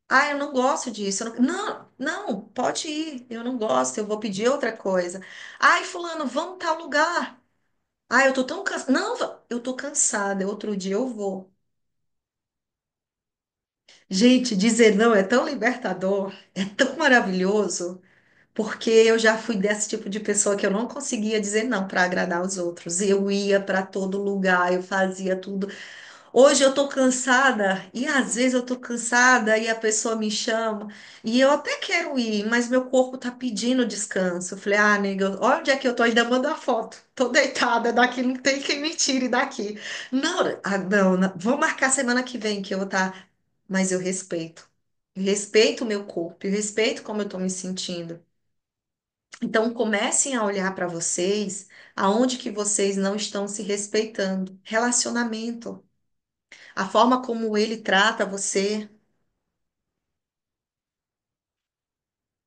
[SPEAKER 1] Ai, eu não gosto disso. Não, pode ir. Eu não gosto, eu vou pedir outra coisa. Ai, fulano, vamos tal lugar. Ai, eu tô tão cansada. Não, eu tô cansada. Outro dia eu vou. Gente, dizer não é tão libertador, é tão maravilhoso. Porque eu já fui desse tipo de pessoa que eu não conseguia dizer não para agradar os outros. Eu ia para todo lugar, eu fazia tudo. Hoje eu tô cansada e às vezes eu tô cansada e a pessoa me chama e eu até quero ir, mas meu corpo tá pedindo descanso. Eu falei, ah, nega, olha onde é que eu tô, ainda mando a foto. Tô deitada daqui, não tem quem me tire daqui. Não, não, não, vou marcar semana que vem que eu vou estar. Mas eu respeito. Eu respeito o meu corpo, eu respeito como eu tô me sentindo. Então comecem a olhar para vocês aonde que vocês não estão se respeitando. Relacionamento. A forma como ele trata você,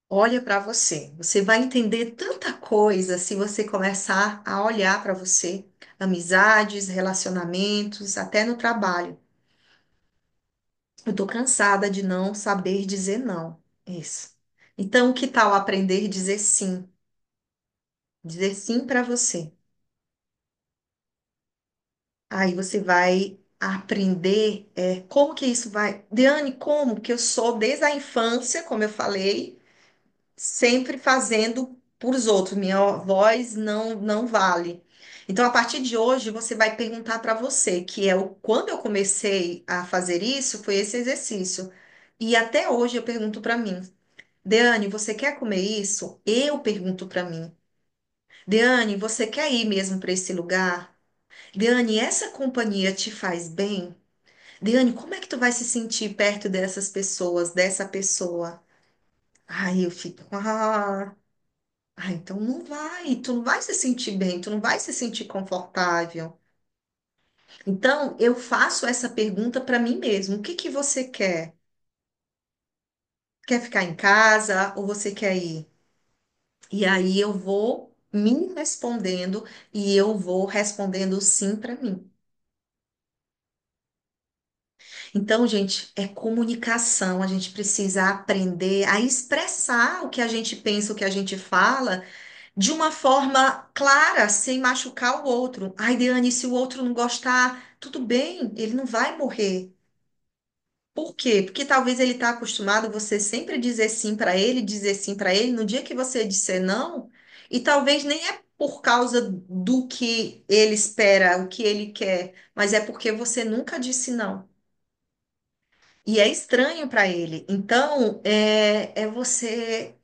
[SPEAKER 1] olha para você. Você vai entender tanta coisa se você começar a olhar para você. Amizades, relacionamentos, até no trabalho. Eu tô cansada de não saber dizer não. Isso. Então, que tal aprender a dizer sim? Dizer sim para você. Aí você vai aprender como que isso vai. Diane, como? Que eu sou desde a infância, como eu falei, sempre fazendo por os outros. Minha voz não vale. Então, a partir de hoje, você vai perguntar para você, que é o quando eu comecei a fazer isso, foi esse exercício. E até hoje eu pergunto para mim, Deane, você quer comer isso? Eu pergunto para mim. Deane, você quer ir mesmo para esse lugar? Deane, essa companhia te faz bem? Deane, como é que tu vai se sentir perto dessas pessoas, dessa pessoa? Aí eu fico, então não vai, tu não vai se sentir bem, tu não vai se sentir confortável. Então eu faço essa pergunta para mim mesmo: o que que você quer? Quer ficar em casa ou você quer ir? E aí eu vou me respondendo e eu vou respondendo sim para mim. Então, gente, é comunicação. A gente precisa aprender a expressar o que a gente pensa, o que a gente fala, de uma forma clara, sem machucar o outro. Ai, Diane, se o outro não gostar, tudo bem, ele não vai morrer. Por quê? Porque talvez ele está acostumado você sempre dizer sim para ele, dizer sim para ele, no dia que você disser não, e talvez nem é por causa do que ele espera, o que ele quer, mas é porque você nunca disse não. E é estranho para ele. Então, é você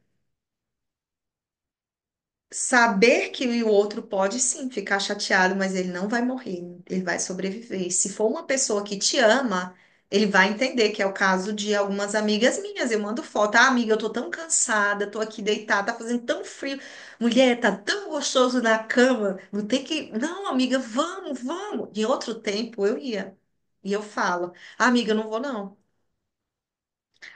[SPEAKER 1] saber que o outro pode sim ficar chateado, mas ele não vai morrer, ele vai sobreviver. E se for uma pessoa que te ama, ele vai entender, que é o caso de algumas amigas minhas. Eu mando foto, ah, amiga, eu tô tão cansada, tô aqui deitada, tá fazendo tão frio. Mulher, tá tão gostoso na cama, não tem que. Não, amiga, vamos, vamos. De outro tempo eu ia. E eu falo, ah, amiga, eu não vou não.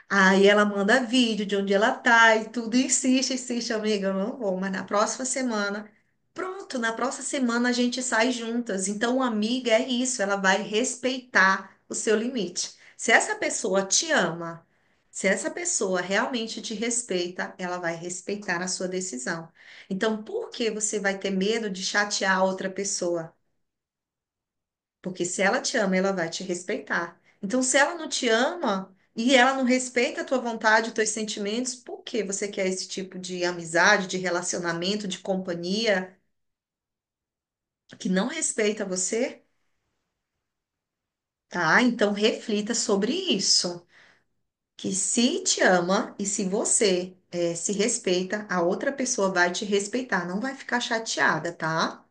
[SPEAKER 1] Aí ela manda vídeo de onde ela tá e tudo, e insiste, insiste, amiga, eu não vou, mas na próxima semana, pronto, na próxima semana a gente sai juntas. Então, uma amiga é isso, ela vai respeitar o seu limite. Se essa pessoa te ama, se essa pessoa realmente te respeita, ela vai respeitar a sua decisão. Então, por que você vai ter medo de chatear a outra pessoa? Porque se ela te ama, ela vai te respeitar. Então, se ela não te ama e ela não respeita a tua vontade, os teus sentimentos, por que você quer esse tipo de amizade, de relacionamento, de companhia que não respeita você? Tá? Então, reflita sobre isso. Que se te ama e se você se respeita, a outra pessoa vai te respeitar, não vai ficar chateada, tá?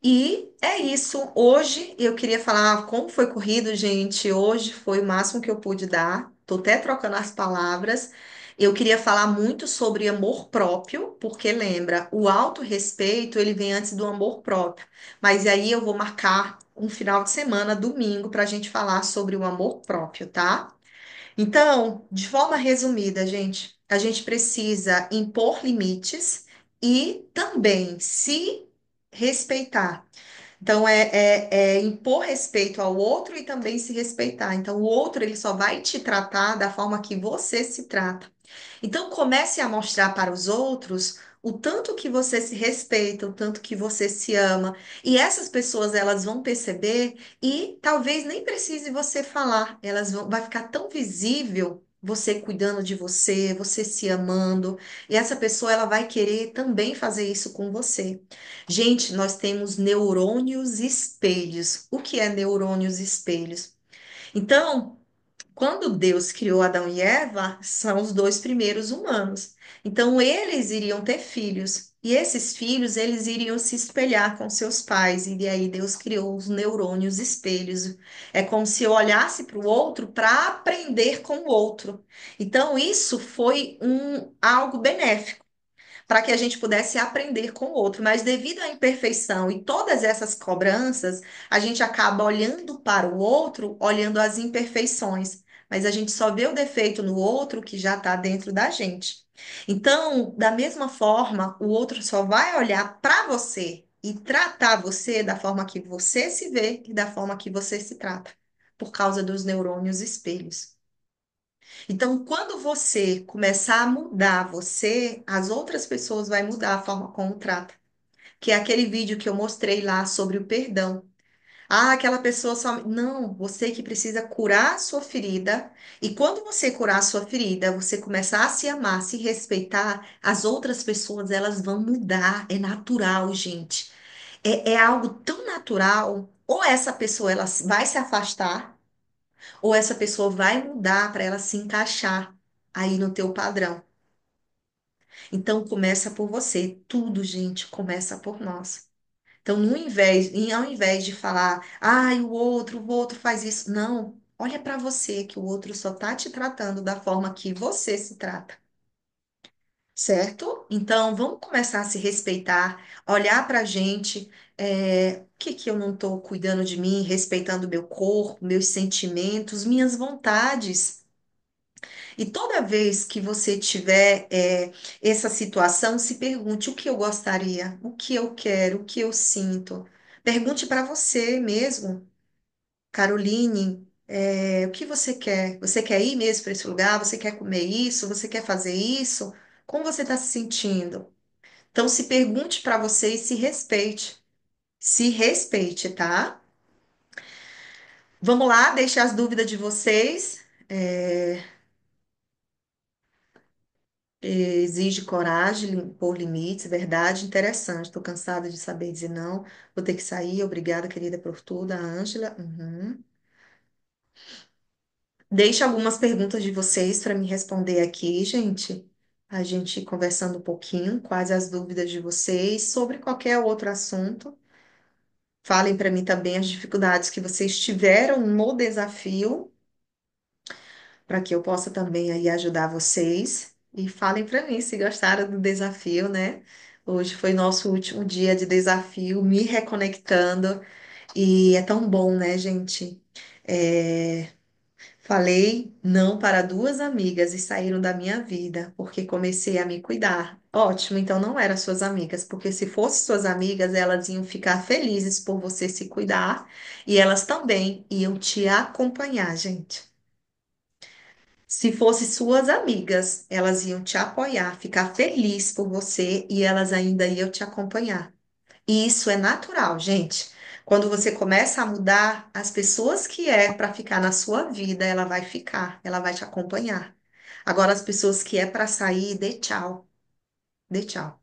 [SPEAKER 1] E é isso. Hoje eu queria falar como foi corrido, gente. Hoje foi o máximo que eu pude dar. Tô até trocando as palavras. Eu queria falar muito sobre amor próprio, porque lembra, o autorrespeito, ele vem antes do amor próprio. Mas aí eu vou marcar um final de semana, domingo, para a gente falar sobre o amor próprio, tá? Então, de forma resumida, gente, a gente precisa impor limites e também se respeitar. Então, é impor respeito ao outro e também se respeitar. Então, o outro, ele só vai te tratar da forma que você se trata. Então, comece a mostrar para os outros o tanto que você se respeita, o tanto que você se ama. E essas pessoas, elas vão perceber e talvez nem precise você falar. Vai ficar tão visível você cuidando de você, você se amando, e essa pessoa ela vai querer também fazer isso com você. Gente, nós temos neurônios espelhos. O que é neurônios espelhos? Então, quando Deus criou Adão e Eva, são os dois primeiros humanos. Então, eles iriam ter filhos. E esses filhos, eles iriam se espelhar com seus pais. E daí Deus criou os neurônios espelhos. É como se eu olhasse para o outro para aprender com o outro. Então, isso foi algo benéfico para que a gente pudesse aprender com o outro. Mas devido à imperfeição e todas essas cobranças, a gente acaba olhando para o outro, olhando as imperfeições. Mas a gente só vê o defeito no outro que já está dentro da gente. Então, da mesma forma, o outro só vai olhar para você e tratar você da forma que você se vê e da forma que você se trata, por causa dos neurônios espelhos. Então, quando você começar a mudar você, as outras pessoas vão mudar a forma como trata. Que é aquele vídeo que eu mostrei lá sobre o perdão. Ah, aquela pessoa só. Não, você que precisa curar a sua ferida. E quando você curar a sua ferida, você começar a se amar, se respeitar, as outras pessoas elas vão mudar. É natural, gente. É algo tão natural. Ou essa pessoa ela vai se afastar ou essa pessoa vai mudar para ela se encaixar aí no teu padrão. Então começa por você, tudo, gente, começa por nós. Então, ao invés de falar, ai, o outro faz isso, não, olha para você que o outro só tá te tratando da forma que você se trata. Certo? Então, vamos começar a se respeitar, olhar para a gente, o que que eu não estou cuidando de mim, respeitando meu corpo, meus sentimentos, minhas vontades. E toda vez que você tiver essa situação, se pergunte o que eu gostaria, o que eu quero, o que eu sinto. Pergunte para você mesmo, Caroline, o que você quer? Você quer ir mesmo para esse lugar? Você quer comer isso? Você quer fazer isso? Como você está se sentindo? Então, se pergunte para você e se respeite. Se respeite, tá? Vamos lá, deixar as dúvidas de vocês. É, Exige coragem, impor limites, verdade, interessante. Estou cansada de saber dizer não. Vou ter que sair. Obrigada, querida, por tudo. A Ângela. Uhum. Deixe algumas perguntas de vocês para me responder aqui, gente. A gente conversando um pouquinho, quais as dúvidas de vocês sobre qualquer outro assunto. Falem para mim também as dificuldades que vocês tiveram no desafio, para que eu possa também aí ajudar vocês. E falem para mim se gostaram do desafio, né? Hoje foi nosso último dia de desafio, me reconectando. E é tão bom, né, gente? É, Falei não para duas amigas e saíram da minha vida, porque comecei a me cuidar. Ótimo, então não eram suas amigas, porque se fossem suas amigas, elas iam ficar felizes por você se cuidar e elas também iam te acompanhar, gente. Se fossem suas amigas, elas iam te apoiar, ficar feliz por você e elas ainda iam te acompanhar. E isso é natural, gente. Quando você começa a mudar, as pessoas que é para ficar na sua vida, ela vai ficar, ela vai te acompanhar. Agora, as pessoas que é para sair, dê tchau, dê tchau.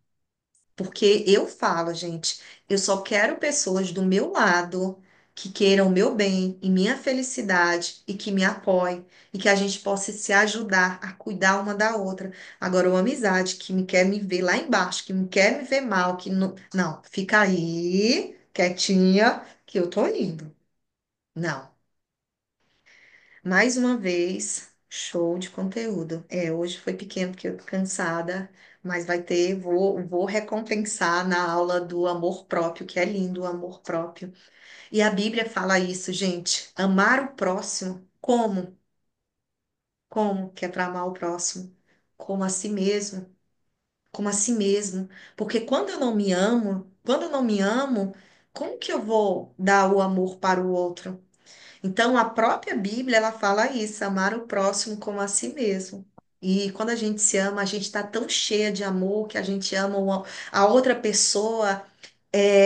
[SPEAKER 1] Porque eu falo, gente, eu só quero pessoas do meu lado que queiram o meu bem e minha felicidade e que me apoiem e que a gente possa se ajudar a cuidar uma da outra. Agora, uma amizade que me quer me ver lá embaixo, que me quer me ver mal, que não, não, fica aí, quietinha, que eu tô indo. Não. Mais uma vez, show de conteúdo. Hoje foi pequeno porque eu tô cansada, mas vai ter, vou recompensar na aula do amor próprio, que é lindo o amor próprio. E a Bíblia fala isso, gente. Amar o próximo, como? Como que é para amar o próximo? Como a si mesmo, como a si mesmo. Porque quando eu não me amo, como que eu vou dar o amor para o outro? Então, a própria Bíblia, ela fala isso, amar o próximo como a si mesmo. E quando a gente se ama, a gente está tão cheia de amor que a gente ama a outra pessoa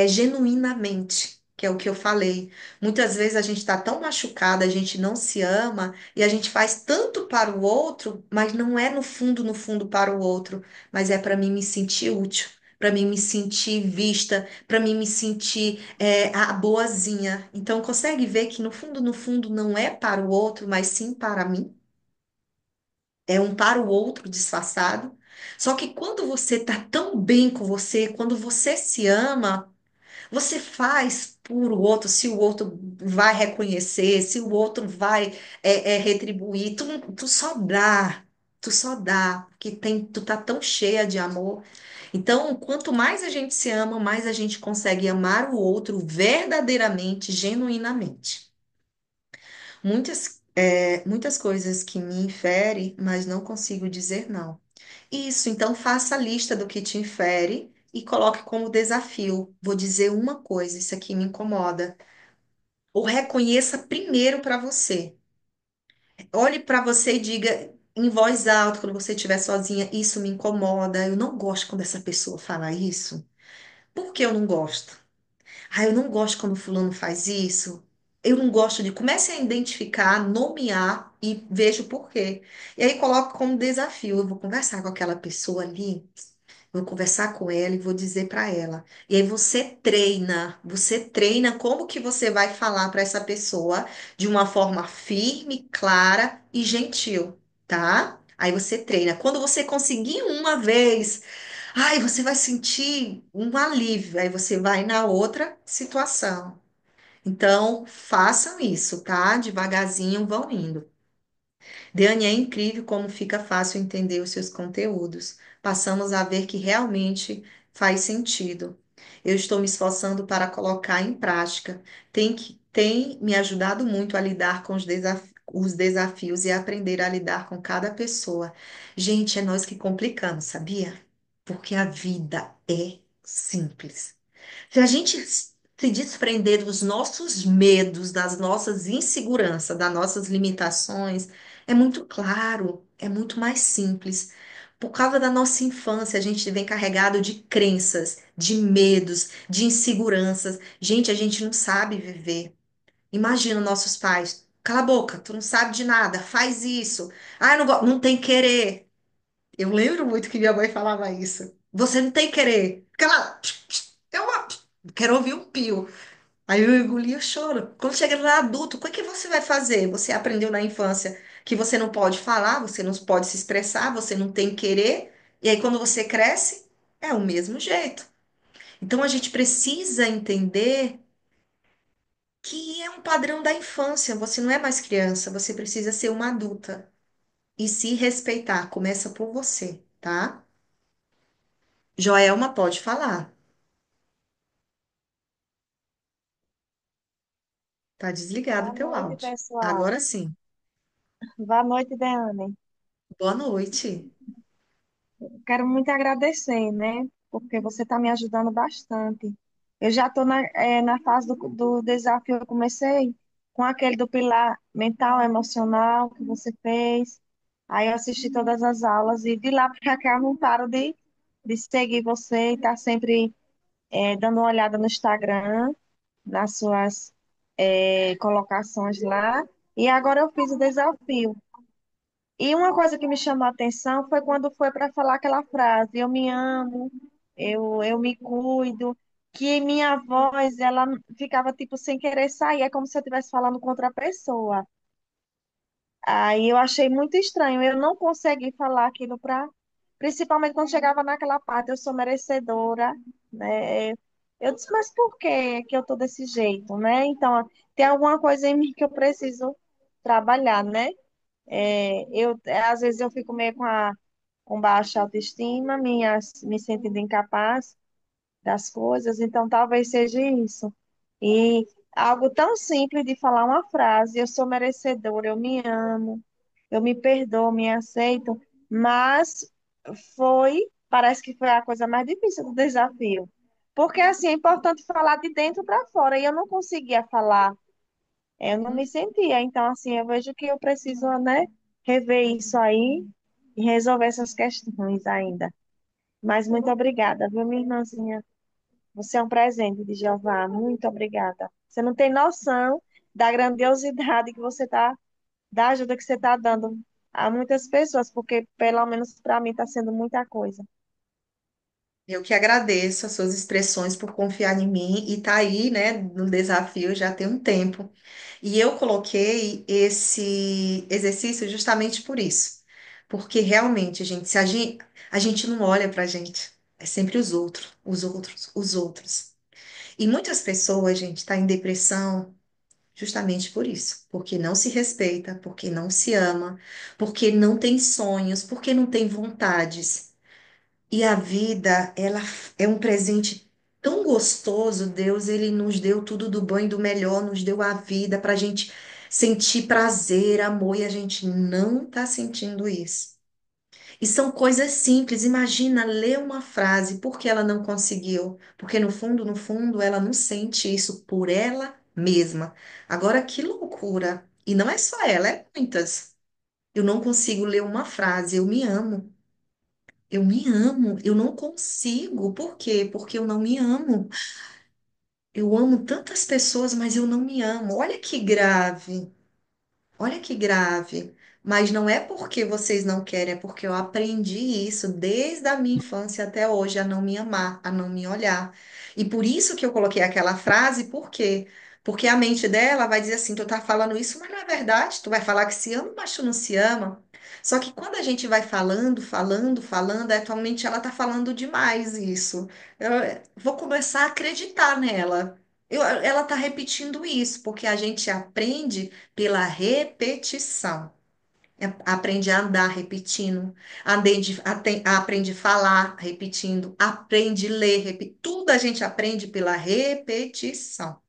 [SPEAKER 1] genuinamente. que é o que eu falei. Muitas vezes a gente está tão machucada, a gente não se ama e a gente faz tanto para o outro, mas não é no fundo para o outro, mas é para mim me sentir útil, para mim me sentir vista, para mim me sentir a boazinha. Então, consegue ver que no fundo, não é para o outro, mas sim para mim? É um para o outro disfarçado. Só que quando você tá tão bem com você, quando você se ama, você faz por o outro, se o outro vai reconhecer, se o outro vai retribuir, tu só dá, porque tu tá tão cheia de amor. Então, quanto mais a gente se ama, mais a gente consegue amar o outro verdadeiramente, genuinamente. Muitas coisas que me ferem, mas não consigo dizer não. Isso, então faça a lista do que te infere e coloque como desafio. Vou dizer uma coisa, isso aqui me incomoda. Ou reconheça primeiro para você. Olhe para você e diga em voz alta, quando você estiver sozinha, isso me incomoda. Eu não gosto quando essa pessoa fala isso. Por que eu não gosto? Ah, eu não gosto quando fulano faz isso. Eu não gosto de. Comece a identificar, nomear e veja o porquê. E aí coloque como desafio. Eu vou conversar com aquela pessoa ali, vou conversar com ela e vou dizer para ela. E aí você treina como que você vai falar para essa pessoa de uma forma firme, clara e gentil, tá? Aí você treina. Quando você conseguir uma vez, ai, você vai sentir um alívio. Aí você vai na outra situação. Então, façam isso, tá? Devagarzinho vão indo. Dani, é incrível como fica fácil entender os seus conteúdos. Passamos a ver que realmente faz sentido. Eu estou me esforçando para colocar em prática. Tem me ajudado muito a lidar com os desafios e a aprender a lidar com cada pessoa. Gente, é nós que complicamos, sabia? Porque a vida é simples. Se a gente se desprender dos nossos medos, das nossas inseguranças, das nossas limitações, é muito claro, é muito mais simples. Por causa da nossa infância, a gente vem carregado de crenças, de medos, de inseguranças. Gente, a gente não sabe viver. Imagina nossos pais. Cala a boca, tu não sabe de nada, faz isso. Ah, eu não, não tem querer. Eu lembro muito que minha mãe falava isso. Você não tem querer. Cala. Eu quero ouvir um pio. Aí eu engolia o choro. Quando chega lá adulto, o que é que você vai fazer? Você aprendeu na infância que você não pode falar, você não pode se expressar, você não tem querer. E aí quando você cresce, é o mesmo jeito. Então a gente precisa entender que é um padrão da infância. Você não é mais criança, você precisa ser uma adulta e se respeitar. Começa por você, tá? Joelma pode falar. Tá desligado o
[SPEAKER 3] Boa
[SPEAKER 1] teu
[SPEAKER 3] noite,
[SPEAKER 1] áudio.
[SPEAKER 3] pessoal.
[SPEAKER 1] Agora sim.
[SPEAKER 3] Boa noite, Deane.
[SPEAKER 1] Boa noite.
[SPEAKER 3] Quero muito agradecer, né? Porque você está me ajudando bastante. Eu já estou na fase do desafio. Eu comecei com aquele do pilar mental, emocional que você fez. Aí eu assisti todas as aulas e de lá para cá eu não paro de seguir você e estar sempre dando uma olhada no Instagram, nas suas colocações lá. E agora eu fiz o desafio. E uma coisa que me chamou a atenção foi quando foi para falar aquela frase, eu me amo, eu me cuido, que minha voz, ela ficava tipo sem querer sair, é como se eu estivesse falando com outra pessoa. Aí eu achei muito estranho, eu não consegui falar aquilo para, principalmente quando chegava naquela parte, eu sou merecedora, né? Eu disse, mas por que eu tô desse jeito, né? Então, tem alguma coisa em mim que eu preciso trabalhar, né? Às vezes eu fico meio com baixa autoestima, me sentindo incapaz das coisas, então talvez seja isso. E algo tão simples de falar uma frase, eu sou merecedora, eu me amo, eu me perdoo, me aceito, mas parece que foi a coisa mais difícil do desafio. Porque assim, é importante falar de dentro para fora, e eu não conseguia falar, eu não me sentia. Então, assim, eu vejo que eu preciso, né, rever isso aí e resolver essas questões ainda. Mas muito obrigada, viu, minha irmãzinha? Você é um presente de Jeová. Muito obrigada. Você não tem noção da grandiosidade que você está, da ajuda que você está dando a muitas pessoas, porque pelo menos para mim está sendo muita coisa.
[SPEAKER 1] Eu que agradeço as suas expressões por confiar em mim e tá aí, né, no desafio já tem um tempo. E eu coloquei esse exercício justamente por isso. Porque realmente, gente, se a gente não olha pra gente, é sempre os outros, os outros, os outros. E muitas pessoas, gente, tá em depressão justamente por isso, porque não se respeita, porque não se ama, porque não tem sonhos, porque não tem vontades. E a vida, ela é um presente tão gostoso. Deus, ele nos deu tudo do bom e do melhor, nos deu a vida para a gente sentir prazer, amor, e a gente não está sentindo isso. E são coisas simples. Imagina ler uma frase, por que ela não conseguiu? Porque no fundo, no fundo, ela não sente isso por ela mesma. Agora, que loucura! E não é só ela, é muitas. Eu não consigo ler uma frase, eu me amo. Eu me amo, eu não consigo. Por quê? Porque eu não me amo. Eu amo tantas pessoas, mas eu não me amo. Olha que grave. Olha que grave. Mas não é porque vocês não querem, é porque eu aprendi isso desde a minha infância até hoje, a não me amar, a não me olhar. E por isso que eu coloquei aquela frase, por quê? Porque a mente dela vai dizer assim: tu tá falando isso, mas não é verdade. Tu vai falar que se ama, mas tu não se ama. Só que quando a gente vai falando, falando, falando, atualmente ela tá falando demais isso. Eu vou começar a acreditar nela. Ela tá repetindo isso, porque a gente aprende pela repetição. Aprende a andar repetindo, aprende a falar repetindo, aprende a ler, tudo a gente aprende pela repetição.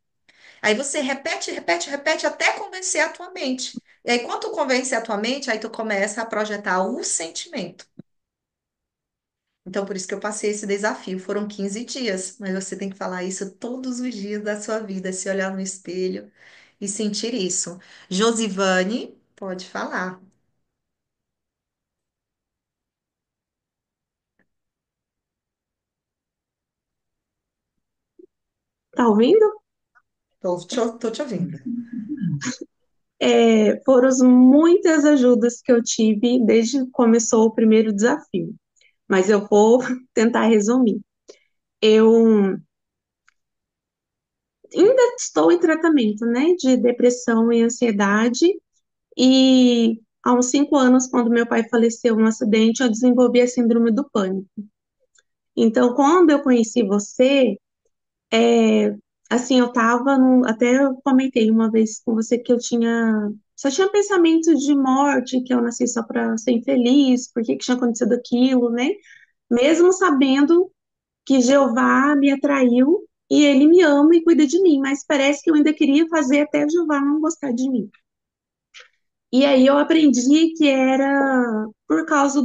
[SPEAKER 1] Aí você repete, repete, repete até convencer a tua mente. E aí, quando tu convence a tua mente, aí tu começa a projetar o sentimento. Então, por isso que eu passei esse desafio. Foram 15 dias, mas você tem que falar isso todos os dias da sua vida, se olhar no espelho e sentir isso. Josivane, pode falar.
[SPEAKER 4] Tá ouvindo?
[SPEAKER 1] Tô te ouvindo.
[SPEAKER 4] Foram muitas ajudas que eu tive desde que começou o primeiro desafio, mas eu vou tentar resumir. Eu ainda estou em tratamento, né, de depressão e ansiedade, e há uns 5 anos, quando meu pai faleceu num acidente, eu desenvolvi a síndrome do pânico. Então, quando eu conheci você, É, assim, eu tava até eu comentei uma vez com você que só tinha pensamento de morte, que eu nasci só para ser infeliz, por que que tinha acontecido aquilo, né? Mesmo sabendo que Jeová me atraiu e ele me ama e cuida de mim, mas parece que eu ainda queria fazer até Jeová não gostar de mim. E aí eu aprendi que era por causa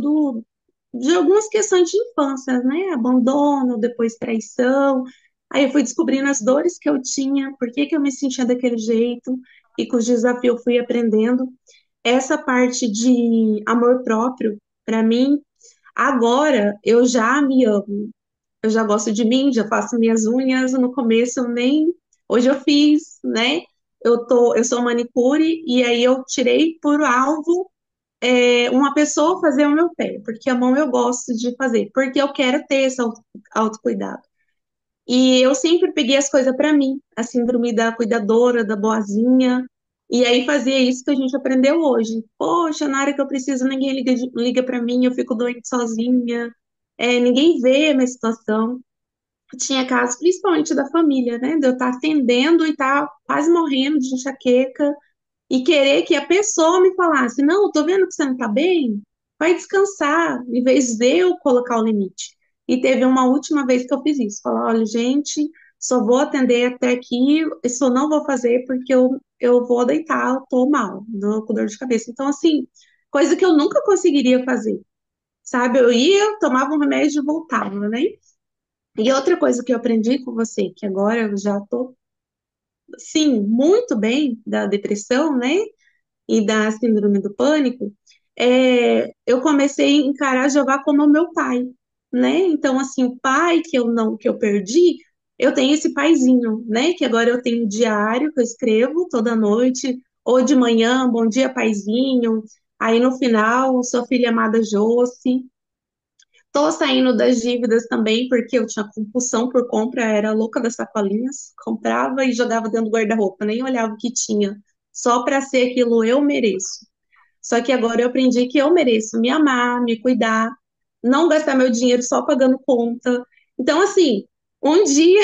[SPEAKER 4] de algumas questões de infância, né? Abandono, depois traição. Aí eu fui descobrindo as dores que eu tinha, por que que eu me sentia daquele jeito, e com os desafios eu fui aprendendo. Essa parte de amor próprio, para mim, agora eu já me amo. Eu já gosto de mim, já faço minhas unhas. No começo eu nem. Hoje eu fiz, né? Eu sou manicure e aí eu tirei por alvo uma pessoa fazer o meu pé, porque a mão eu gosto de fazer, porque eu quero ter esse autocuidado. E eu sempre peguei as coisas para mim, a síndrome da cuidadora, da boazinha, e aí fazia isso que a gente aprendeu hoje. Poxa, na hora que eu preciso, ninguém liga para mim, eu fico doente sozinha, ninguém vê a minha situação. Tinha casos, principalmente da família, né? De eu estar atendendo e estar quase morrendo de enxaqueca, e querer que a pessoa me falasse, não, eu tô vendo que você não tá bem, vai descansar, em vez de eu colocar o limite. E teve uma última vez que eu fiz isso, falar, olha, gente, só vou atender até aqui, isso eu não vou fazer porque eu vou deitar, eu tô mal, com dor de cabeça. Então, assim, coisa que eu nunca conseguiria fazer, sabe? Eu ia, tomava um remédio e voltava, né? E outra coisa que eu aprendi com você, que agora eu já tô, sim, muito bem da depressão, né? E da síndrome do pânico, eu comecei a encarar Jeová como o meu pai, né? Então, assim, o pai que eu perdi, eu tenho esse paizinho, né? Que agora eu tenho um diário que eu escrevo toda noite, ou de manhã, bom dia, paizinho. Aí no final, sua filha amada Joce. Tô saindo das dívidas também, porque eu tinha compulsão por compra, era louca das sacolinhas, comprava e jogava dentro do guarda-roupa, nem olhava o que tinha, só para ser aquilo eu mereço. Só que agora eu aprendi que eu mereço me amar, me cuidar, não gastar meu dinheiro só pagando conta. Então, assim, um dia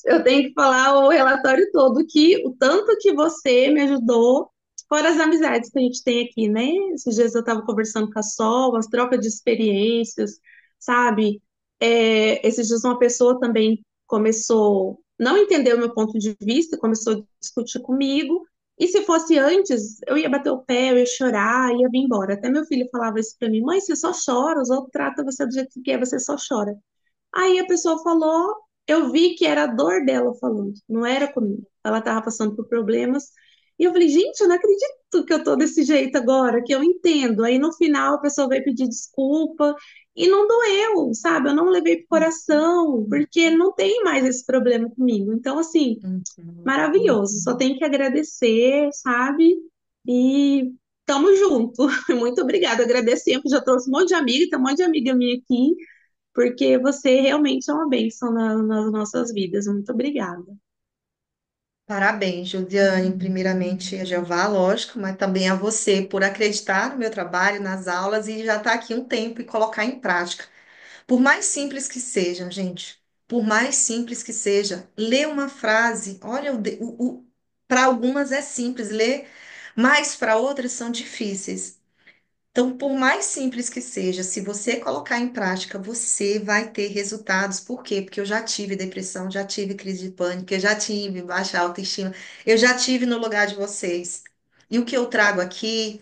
[SPEAKER 4] eu tenho que falar o relatório todo, que o tanto que você me ajudou, fora as amizades que a gente tem aqui, né? Esses dias eu estava conversando com a Sol, as trocas de experiências, sabe? Esses dias uma pessoa também começou, não entendeu o meu ponto de vista, começou a discutir comigo, e se fosse antes, eu ia bater o pé, eu ia chorar, ia vir embora. Até meu filho falava isso pra mim: mãe, você só chora, os outros tratam você do jeito que é, você só chora. Aí a pessoa falou, eu vi que era a dor dela falando, não era comigo. Ela estava passando por problemas. E eu falei, gente, eu não acredito que eu tô desse jeito agora, que eu entendo. Aí no final a pessoa veio pedir desculpa e não doeu, sabe? Eu não levei pro coração, porque não tem mais esse problema comigo. Então, assim,
[SPEAKER 1] Uhum.
[SPEAKER 4] maravilhoso. Só tenho que agradecer, sabe? E tamo junto. Muito obrigada. Agradeço sempre, já trouxe um monte de amiga, tem um monte de amiga minha aqui porque você realmente é uma bênção nas nossas vidas. Muito obrigada.
[SPEAKER 1] Parabéns, Juliane, primeiramente a Jeová, lógico, mas também a você por acreditar no meu trabalho, nas aulas e já estar aqui um tempo e colocar em prática. Por mais simples que sejam, gente, por mais simples que seja, ler uma frase, olha, para algumas é simples ler, mas para outras são difíceis. Então, por mais simples que seja, se você colocar em prática, você vai ter resultados. Por quê? Porque eu já tive depressão, já tive crise de pânico, eu já tive baixa autoestima, eu já tive no lugar de vocês. E o que eu trago aqui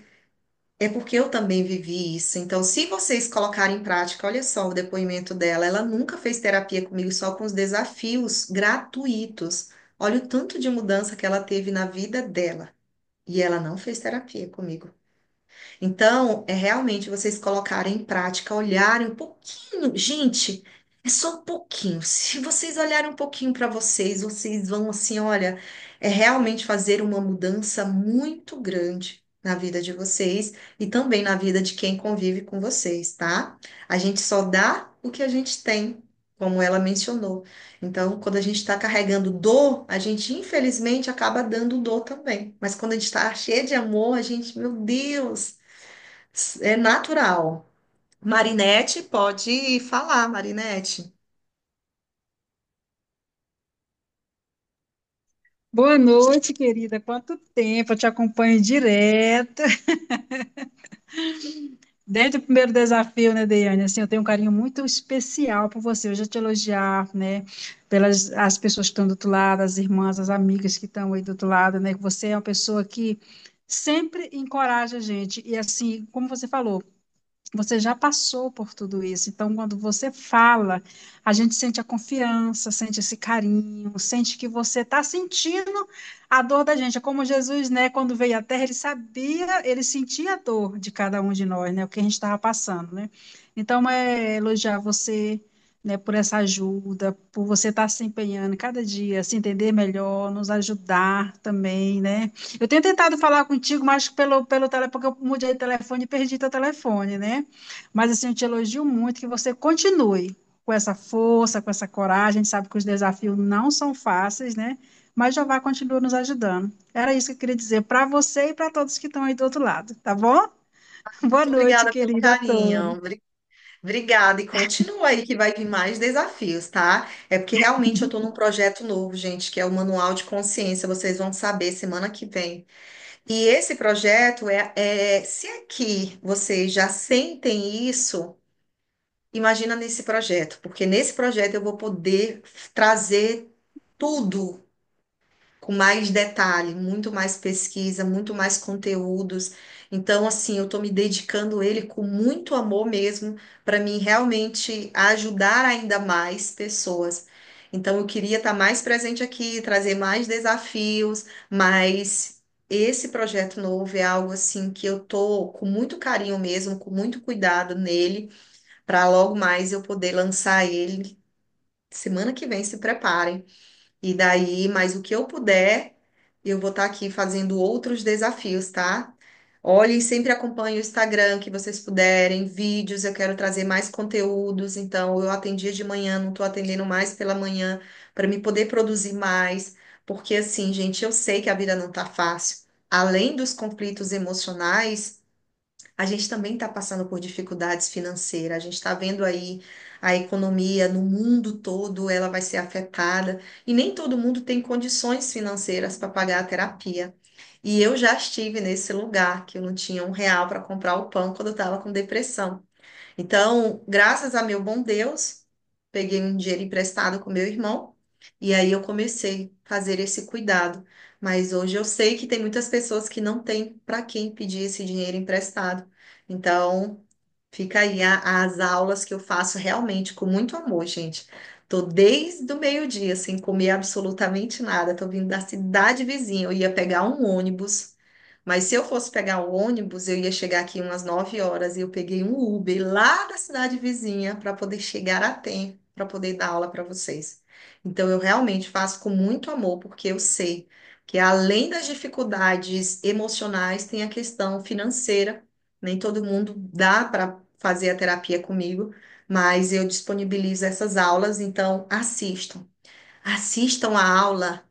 [SPEAKER 1] é porque eu também vivi isso. Então, se vocês colocarem em prática, olha só o depoimento dela, ela nunca fez terapia comigo, só com os desafios gratuitos. Olha o tanto de mudança que ela teve na vida dela. E ela não fez terapia comigo. Então, é realmente vocês colocarem em prática, olharem um pouquinho. Gente, é só um pouquinho. Se vocês olharem um pouquinho para vocês, vocês vão assim, olha, é realmente fazer uma mudança muito grande na vida de vocês e também na vida de quem convive com vocês, tá? A gente só dá o que a gente tem, como ela mencionou. Então, quando a gente está carregando dor, a gente infelizmente acaba dando dor também. Mas quando a gente está cheio de amor, a gente, meu Deus. É natural. Marinete, pode falar, Marinete.
[SPEAKER 5] Boa noite, querida. Quanto tempo? Eu te acompanho direto. Desde o primeiro desafio, né, Deiane? Assim, eu tenho um carinho muito especial por você. Eu já te elogiar, né, pelas as pessoas que estão do outro lado, as irmãs, as amigas que estão aí do outro lado, né? Que você é uma pessoa que sempre encoraja a gente. E assim, como você falou, você já passou por tudo isso, então quando você fala, a gente sente a confiança, sente esse carinho, sente que você está sentindo a dor da gente. É como Jesus, né, quando veio à Terra, ele sabia, ele sentia a dor de cada um de nós, né, o que a gente estava passando, né. Então, é elogiar você, né, por essa ajuda, por você estar se empenhando cada dia, se entender melhor, nos ajudar também, né. Eu tenho tentado falar contigo, mas pelo telefone, porque eu mudei de telefone e perdi teu telefone, né? Mas assim, eu te elogio muito que você continue com essa força, com essa coragem. A gente sabe que os desafios não são fáceis, né? Mas Jeová continua nos ajudando. Era isso que eu queria dizer para você e para todos que estão aí do outro lado, tá bom? Boa
[SPEAKER 1] Muito
[SPEAKER 5] noite,
[SPEAKER 1] obrigada pelo
[SPEAKER 5] querida, a
[SPEAKER 1] carinho.
[SPEAKER 5] todos.
[SPEAKER 1] Obrigada. E continua aí que vai vir mais desafios, tá? É porque realmente eu estou num projeto novo, gente, que é o Manual de Consciência. Vocês vão saber semana que vem. E esse projeto se aqui vocês já sentem isso, imagina nesse projeto, porque nesse projeto eu vou poder trazer tudo com mais detalhe, muito mais pesquisa, muito mais conteúdos. Então, assim, eu estou me dedicando ele com muito amor mesmo, para mim realmente ajudar ainda mais pessoas. Então, eu queria estar mais presente aqui, trazer mais desafios, mas esse projeto novo é algo assim que eu tô com muito carinho mesmo, com muito cuidado nele, para logo mais eu poder lançar ele semana que vem se preparem. E daí, mas o que eu puder, eu vou estar aqui fazendo outros desafios, tá? Olhem, sempre acompanhe o Instagram que vocês puderem, vídeos, eu quero trazer mais conteúdos, então eu atendia de manhã, não estou atendendo mais pela manhã, para me poder produzir mais, porque assim, gente, eu sei que a vida não tá fácil. Além dos conflitos emocionais, a gente também está passando por dificuldades financeiras. A gente está vendo aí a economia no mundo todo, ela vai ser afetada e nem todo mundo tem condições financeiras para pagar a terapia. E eu já estive nesse lugar que eu não tinha um real para comprar o pão quando eu estava com depressão. Então, graças a meu bom Deus, peguei um dinheiro emprestado com meu irmão e aí eu comecei a fazer esse cuidado. Mas hoje eu sei que tem muitas pessoas que não têm para quem pedir esse dinheiro emprestado. Então, fica aí as aulas que eu faço realmente com muito amor, gente. Tô desde o meio-dia sem comer absolutamente nada. Tô vindo da cidade vizinha. Eu ia pegar um ônibus. Mas se eu fosse pegar o ônibus, eu ia chegar aqui umas 9 horas e eu peguei um Uber lá da cidade vizinha para poder chegar a tempo, para poder dar aula para vocês. Então, eu realmente faço com muito amor, porque eu sei que além das dificuldades emocionais, tem a questão financeira. Nem todo mundo dá para fazer a terapia comigo, mas eu disponibilizo essas aulas, então assistam. Assistam a aula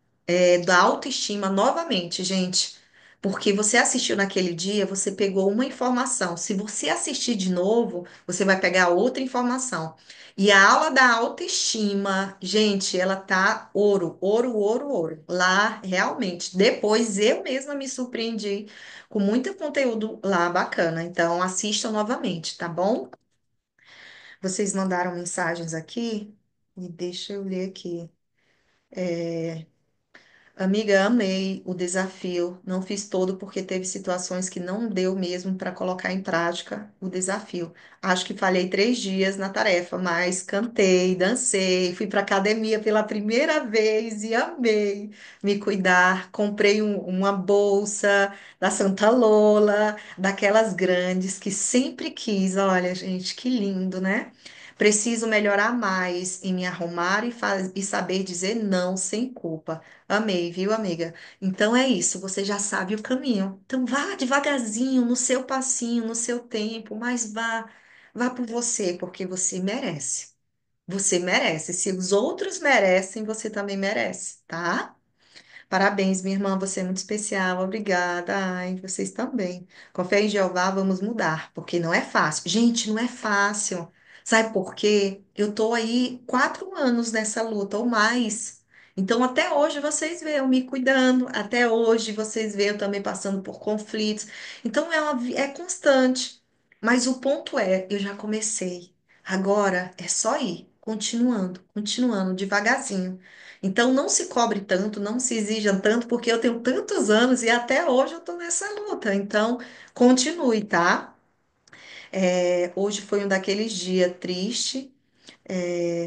[SPEAKER 1] da autoestima novamente, gente. Porque você assistiu naquele dia, você pegou uma informação. Se você assistir de novo, você vai pegar outra informação. E a aula da autoestima, gente, ela tá ouro, ouro, ouro, ouro. Lá, realmente. Depois eu mesma me surpreendi com muito conteúdo lá bacana. Então, assistam novamente, tá bom? Vocês mandaram mensagens aqui? E deixa eu ler aqui. Amiga, amei o desafio. Não fiz todo porque teve situações que não deu mesmo para colocar em prática o desafio. Acho que falhei 3 dias na tarefa, mas cantei, dancei, fui para academia pela primeira vez e amei me cuidar. Comprei uma bolsa da Santa Lola, daquelas grandes que sempre quis. Olha, gente, que lindo, né? Preciso melhorar mais em me arrumar e saber dizer não sem culpa. Amei, viu, amiga? Então é isso, você já sabe o caminho. Então vá devagarzinho, no seu passinho, no seu tempo, mas vá por você, porque você merece. Você merece. Se os outros merecem, você também merece, tá? Parabéns, minha irmã, você é muito especial. Obrigada. Ai, vocês também. Com fé em Jeová, vamos mudar, porque não é fácil. Gente, não é fácil. Sabe por quê? Eu tô aí 4 anos nessa luta ou mais. Então, até hoje vocês veem eu me cuidando, até hoje vocês veem eu também passando por conflitos. Então, é constante. Mas o ponto é, eu já comecei. Agora é só ir, continuando, continuando, devagarzinho. Então, não se cobre tanto, não se exija tanto, porque eu tenho tantos anos e até hoje eu estou nessa luta. Então, continue, tá? Hoje foi um daqueles dias triste,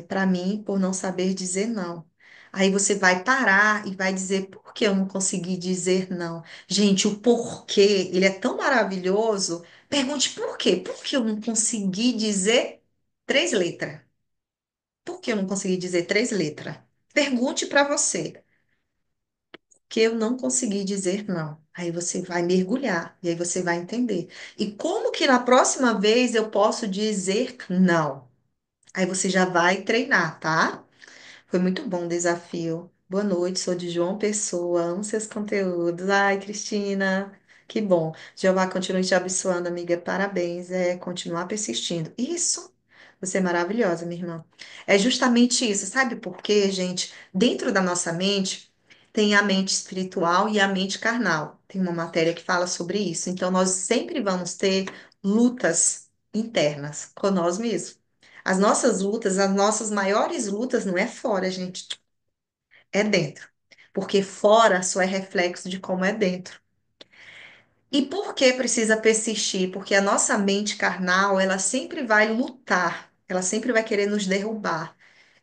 [SPEAKER 1] para mim, por não saber dizer não. Aí você vai parar e vai dizer, por que eu não consegui dizer não? Gente, o porquê, ele é tão maravilhoso. Pergunte por quê? Por que eu não consegui dizer 3 letras? Por que eu não consegui dizer 3 letras? Pergunte para você. Que eu não consegui dizer não. Aí você vai mergulhar e aí você vai entender. E como que na próxima vez eu posso dizer não? Aí você já vai treinar, tá? Foi muito bom o desafio. Boa noite, sou de João Pessoa, amo seus conteúdos. Ai, Cristina, que bom. Jeová continue te abençoando, amiga. Parabéns. Continuar persistindo. Isso, você é maravilhosa, minha irmã. É justamente isso. Sabe por quê, gente? Dentro da nossa mente tem a mente espiritual e a mente carnal. Tem uma matéria que fala sobre isso. Então, nós sempre vamos ter lutas internas com nós mesmos. As nossas lutas, as nossas maiores lutas não é fora, gente, é dentro. Porque fora só é reflexo de como é dentro. E por que precisa persistir? Porque a nossa mente carnal, ela sempre vai lutar, ela sempre vai querer nos derrubar.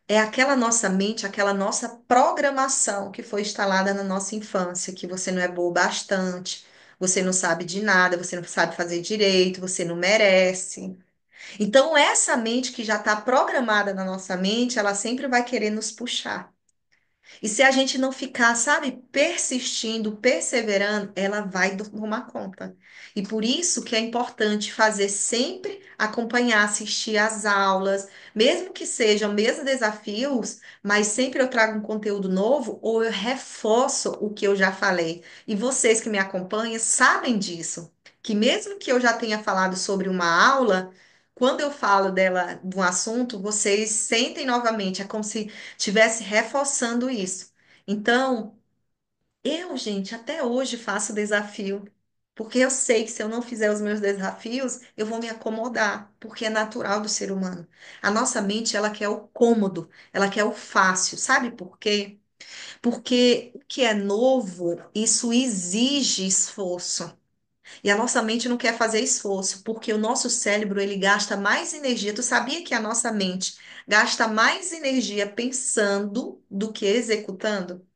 [SPEAKER 1] É aquela nossa mente, aquela nossa programação que foi instalada na nossa infância, que você não é boa o bastante, você não sabe de nada, você não sabe fazer direito, você não merece. Então, essa mente que já está programada na nossa mente, ela sempre vai querer nos puxar. E se a gente não ficar, sabe, persistindo, perseverando, ela vai tomar conta. E por isso que é importante fazer sempre acompanhar, assistir às aulas, mesmo que sejam mesmos desafios, mas sempre eu trago um conteúdo novo ou eu reforço o que eu já falei. E vocês que me acompanham sabem disso, que mesmo que eu já tenha falado sobre uma aula, quando eu falo dela, de um assunto, vocês sentem novamente, é como se tivesse reforçando isso. Então, eu, gente, até hoje faço desafio, porque eu sei que se eu não fizer os meus desafios, eu vou me acomodar, porque é natural do ser humano. A nossa mente, ela quer o cômodo, ela quer o fácil, sabe por quê? Porque o que é novo, isso exige esforço. E a nossa mente não quer fazer esforço, porque o nosso cérebro, ele gasta mais energia. Tu sabia que a nossa mente gasta mais energia pensando do que executando?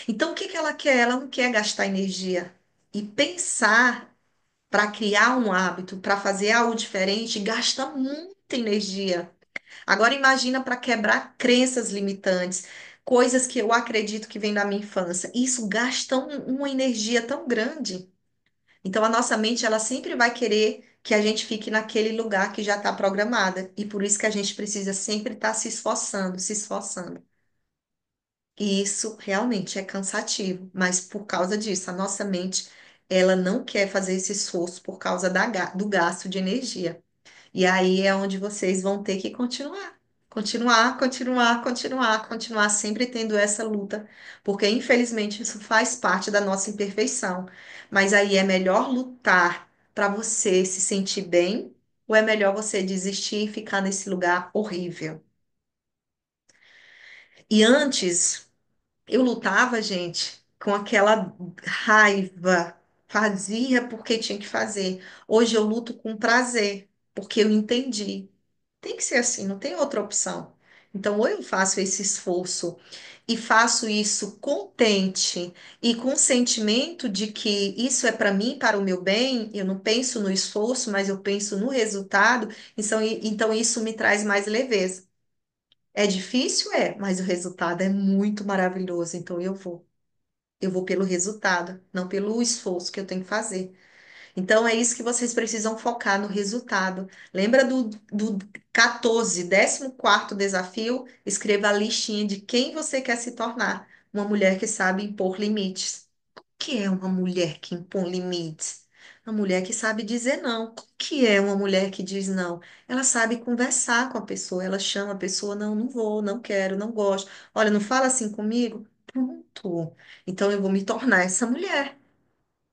[SPEAKER 1] Então, o que que ela quer? Ela não quer gastar energia. E pensar para criar um hábito, para fazer algo diferente, gasta muita energia. Agora, imagina para quebrar crenças limitantes, coisas que eu acredito que vêm da minha infância. Isso gasta uma energia tão grande. Então, a nossa mente, ela sempre vai querer que a gente fique naquele lugar que já está programada. E por isso que a gente precisa sempre estar se esforçando, se esforçando. E isso realmente é cansativo, mas por causa disso, a nossa mente, ela não quer fazer esse esforço por causa do gasto de energia. E aí é onde vocês vão ter que continuar. Continuar, continuar, continuar, continuar sempre tendo essa luta, porque infelizmente isso faz parte da nossa imperfeição. Mas aí é melhor lutar para você se sentir bem, ou é melhor você desistir e ficar nesse lugar horrível? E antes, eu lutava, gente, com aquela raiva, fazia porque tinha que fazer. Hoje eu luto com prazer, porque eu entendi. Tem que ser assim, não tem outra opção. Então, ou eu faço esse esforço e faço isso contente e com o sentimento de que isso é para mim, para o meu bem, eu não penso no esforço, mas eu penso no resultado, então isso me traz mais leveza. É difícil, é, mas o resultado é muito maravilhoso, então eu vou. Eu vou pelo resultado, não pelo esforço que eu tenho que fazer. Então, é isso que vocês precisam focar no resultado. Lembra do 14, 14º desafio? Escreva a listinha de quem você quer se tornar. Uma mulher que sabe impor limites. O que é uma mulher que impõe limites? Uma mulher que sabe dizer não. O que é uma mulher que diz não? Ela sabe conversar com a pessoa. Ela chama a pessoa, não, não vou, não quero, não gosto. Olha, não fala assim comigo. Pronto. Então, eu vou me tornar essa mulher.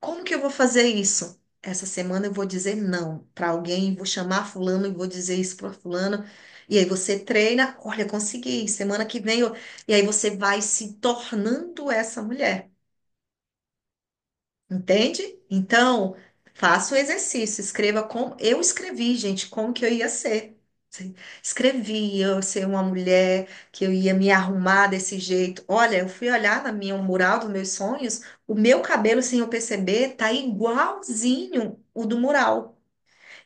[SPEAKER 1] Como que eu vou fazer isso? Essa semana eu vou dizer não para alguém, vou chamar fulano e vou dizer isso para fulano. E aí você treina, olha, consegui. Semana que vem e aí você vai se tornando essa mulher. Entende? Então, faça o exercício, escreva como eu escrevi, gente, como que eu ia ser. Sim. Escrevi, eu ser uma mulher, que eu ia me arrumar desse jeito. Olha, eu fui olhar na minha mural dos meus sonhos, o meu cabelo, sem eu perceber, tá igualzinho o do mural.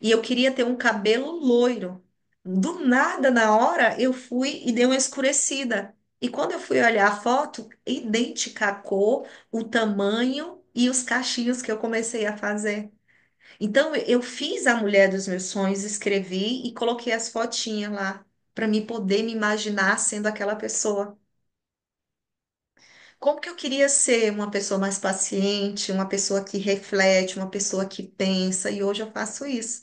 [SPEAKER 1] E eu queria ter um cabelo loiro. Do nada, na hora, eu fui e dei uma escurecida. E quando eu fui olhar a foto, idêntica a cor, o tamanho e os cachinhos que eu comecei a fazer. Então, eu fiz a mulher dos meus sonhos, escrevi e coloquei as fotinhas lá, para me poder me imaginar sendo aquela pessoa. Como que eu queria ser uma pessoa mais paciente, uma pessoa que reflete, uma pessoa que pensa, e hoje eu faço isso.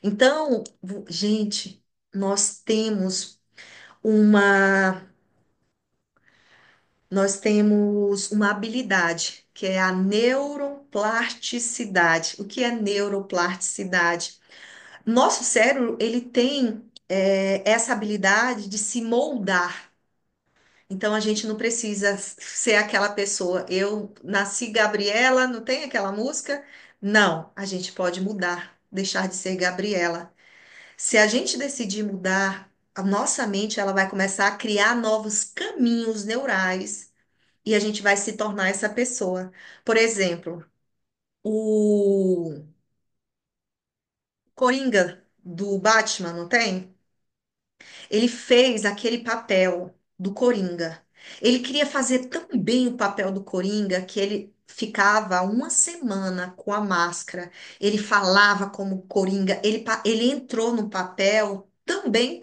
[SPEAKER 1] Então, gente, nós temos uma nós temos uma habilidade, que é a neuroplasticidade. O que é neuroplasticidade? Nosso cérebro, ele tem essa habilidade de se moldar. Então, a gente não precisa ser aquela pessoa. Eu nasci Gabriela, não tem aquela música? Não, a gente pode mudar, deixar de ser Gabriela. Se a gente decidir mudar, a nossa mente ela vai começar a criar novos caminhos neurais e a gente vai se tornar essa pessoa. Por exemplo, o Coringa do Batman, não tem? Ele fez aquele papel do Coringa. Ele queria fazer tão bem o papel do Coringa que ele ficava uma semana com a máscara. Ele falava como Coringa. Ele entrou no papel tão bem,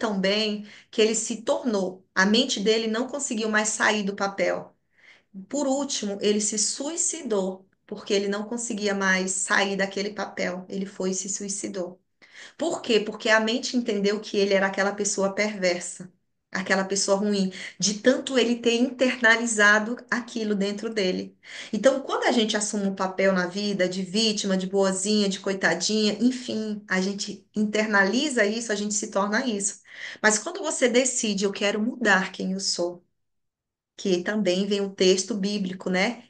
[SPEAKER 1] que ele se tornou. A mente dele não conseguiu mais sair do papel. Por último, ele se suicidou, porque ele não conseguia mais sair daquele papel. Ele foi e se suicidou. Por quê? Porque a mente entendeu que ele era aquela pessoa perversa, aquela pessoa ruim, de tanto ele ter internalizado aquilo dentro dele. Então, quando a gente assume um papel na vida de vítima, de boazinha, de coitadinha, enfim, a gente internaliza isso, a gente se torna isso. Mas quando você decide, eu quero mudar quem eu sou, que também vem o texto bíblico, né?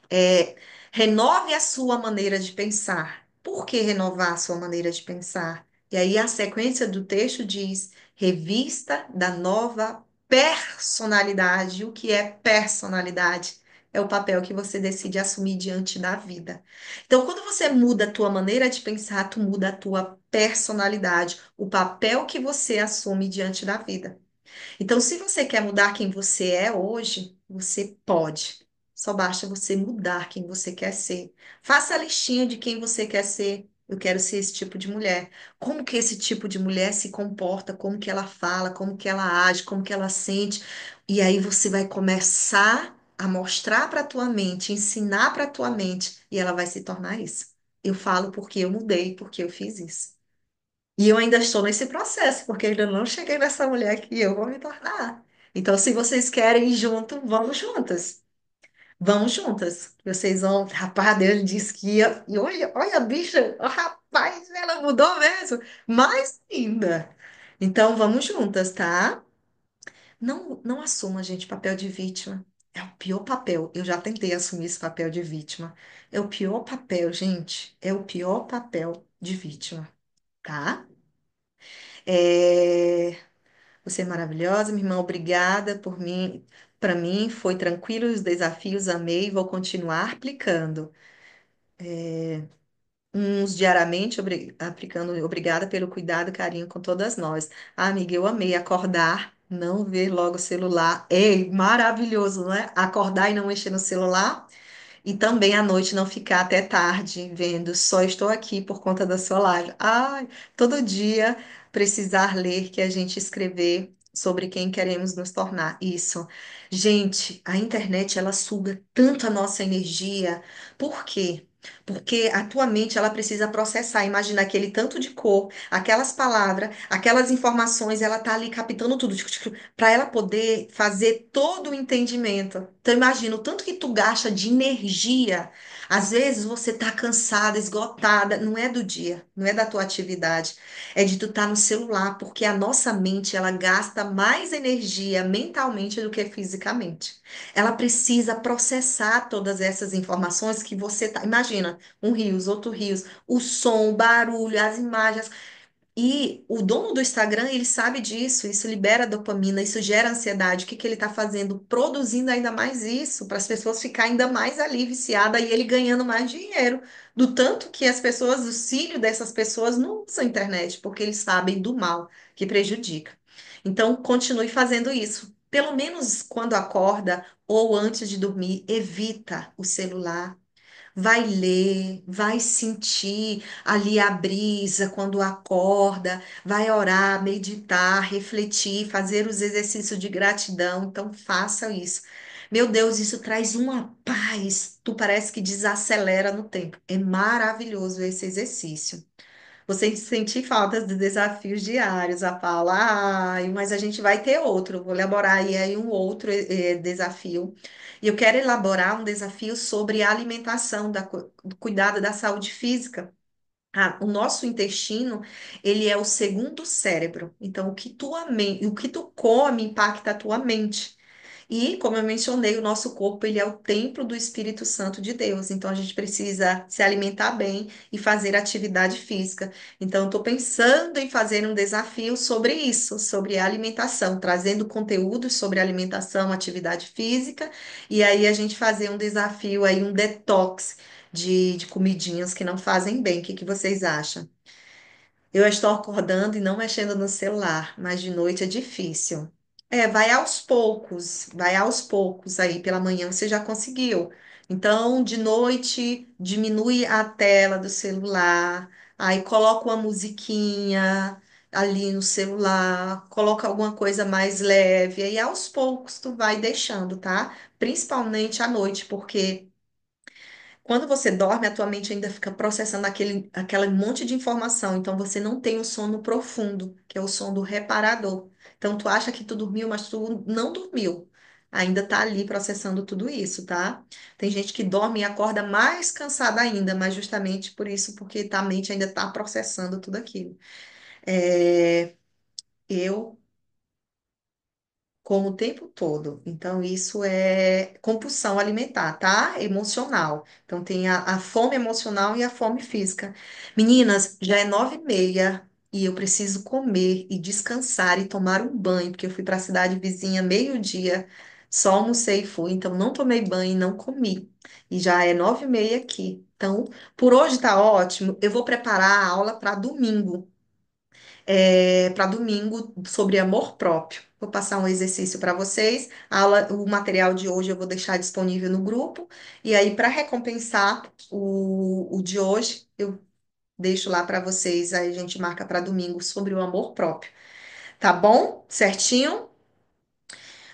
[SPEAKER 1] É, renove a sua maneira de pensar. Por que renovar a sua maneira de pensar? E aí a sequência do texto diz: revista da nova personalidade. O que é personalidade? É o papel que você decide assumir diante da vida. Então, quando você muda a tua maneira de pensar, tu muda a tua personalidade, o papel que você assume diante da vida. Então, se você quer mudar quem você é hoje, você pode. Só basta você mudar quem você quer ser. Faça a listinha de quem você quer ser. Eu quero ser esse tipo de mulher. Como que esse tipo de mulher se comporta, como que ela fala, como que ela age, como que ela sente. E aí você vai começar a mostrar para tua mente, ensinar para tua mente, e ela vai se tornar isso. Eu falo porque eu mudei, porque eu fiz isso. E eu ainda estou nesse processo, porque ainda não cheguei nessa mulher que eu vou me tornar. Então, se vocês querem ir junto, vamos juntas. Vamos juntas. Vocês vão. Rapaz, Deus disse que ia. E olha a bicha. Ó, rapaz, ela mudou mesmo. Mais ainda. Então, vamos juntas, tá? Não assuma, gente, papel de vítima. É o pior papel. Eu já tentei assumir esse papel de vítima. É o pior papel, gente. É o pior papel de vítima, tá? É, Você é maravilhosa, minha irmã. Obrigada por mim. Para mim foi tranquilo os desafios, amei, vou continuar aplicando. Uns diariamente, aplicando. Obrigada pelo cuidado e carinho com todas nós. Ah, amiga, eu amei acordar, não ver logo o celular. Ei, maravilhoso, não é? Acordar e não mexer no celular. E também à noite não ficar até tarde vendo, só estou aqui por conta da sua live. Ai, todo dia precisar ler que a gente escrever sobre quem queremos nos tornar. Isso. Gente, a internet ela suga tanto a nossa energia. Por quê? Porque a tua mente ela precisa processar, imagina aquele tanto de cor, aquelas palavras, aquelas informações, ela tá ali captando tudo para ela poder fazer todo o entendimento. Então, imagina o tanto que tu gasta de energia. Às vezes você tá cansada, esgotada, não é do dia, não é da tua atividade, é de tu estar no celular, porque a nossa mente, ela gasta mais energia mentalmente do que fisicamente. Ela precisa processar todas essas informações que você tá. Imagina, um rios, outro rios, o som, o barulho, as imagens. E o dono do Instagram, ele sabe disso, isso libera dopamina, isso gera ansiedade. O que que ele está fazendo? Produzindo ainda mais isso, para as pessoas ficarem ainda mais ali viciadas e ele ganhando mais dinheiro. Do tanto que as pessoas, o cílio dessas pessoas não usam a internet, porque eles sabem do mal que prejudica. Então, continue fazendo isso. Pelo menos quando acorda ou antes de dormir, evita o celular. Vai ler, vai sentir ali a brisa quando acorda, vai orar, meditar, refletir, fazer os exercícios de gratidão. Então, faça isso. Meu Deus, isso traz uma paz. Tu parece que desacelera no tempo. É maravilhoso esse exercício. Você sentir falta dos desafios diários, a Paula. Ai, mas a gente vai ter outro. Vou elaborar aí um outro desafio. E eu quero elaborar um desafio sobre a alimentação, do cuidado da saúde física. O nosso intestino, ele é o segundo cérebro. Então, o que tu come impacta a tua mente. E, como eu mencionei, o nosso corpo, ele é o templo do Espírito Santo de Deus. Então, a gente precisa se alimentar bem e fazer atividade física. Então, estou pensando em fazer um desafio sobre isso, sobre alimentação, trazendo conteúdos sobre alimentação, atividade física, e aí a gente fazer um desafio aí, um detox de comidinhas que não fazem bem. O que que vocês acham? Eu estou acordando e não mexendo no celular, mas de noite é difícil. É, vai aos poucos aí, pela manhã você já conseguiu. Então, de noite, diminui a tela do celular, aí coloca uma musiquinha ali no celular, coloca alguma coisa mais leve, aí aos poucos tu vai deixando, tá? Principalmente à noite, porque quando você dorme, a tua mente ainda fica processando aquele monte de informação. Então, você não tem o sono profundo, que é o sono reparador. Então, tu acha que tu dormiu, mas tu não dormiu. Ainda tá ali processando tudo isso, tá? Tem gente que dorme e acorda mais cansada ainda, mas justamente por isso, porque a mente ainda tá processando tudo aquilo. É, eu como o tempo todo. Então, isso é compulsão alimentar, tá? Emocional. Então, tem a fome emocional e a fome física. Meninas, já é 9h30 e eu preciso comer e descansar e tomar um banho, porque eu fui para a cidade vizinha meio-dia, só almocei e fui. Então, não tomei banho e não comi. E já é 9h30 aqui. Então, por hoje tá ótimo. Eu vou preparar a aula para domingo para domingo sobre amor próprio. Vou passar um exercício para vocês. A aula, o material de hoje eu vou deixar disponível no grupo. E aí, para recompensar o de hoje, eu deixo lá para vocês. Aí a gente marca para domingo sobre o amor próprio. Tá bom? Certinho?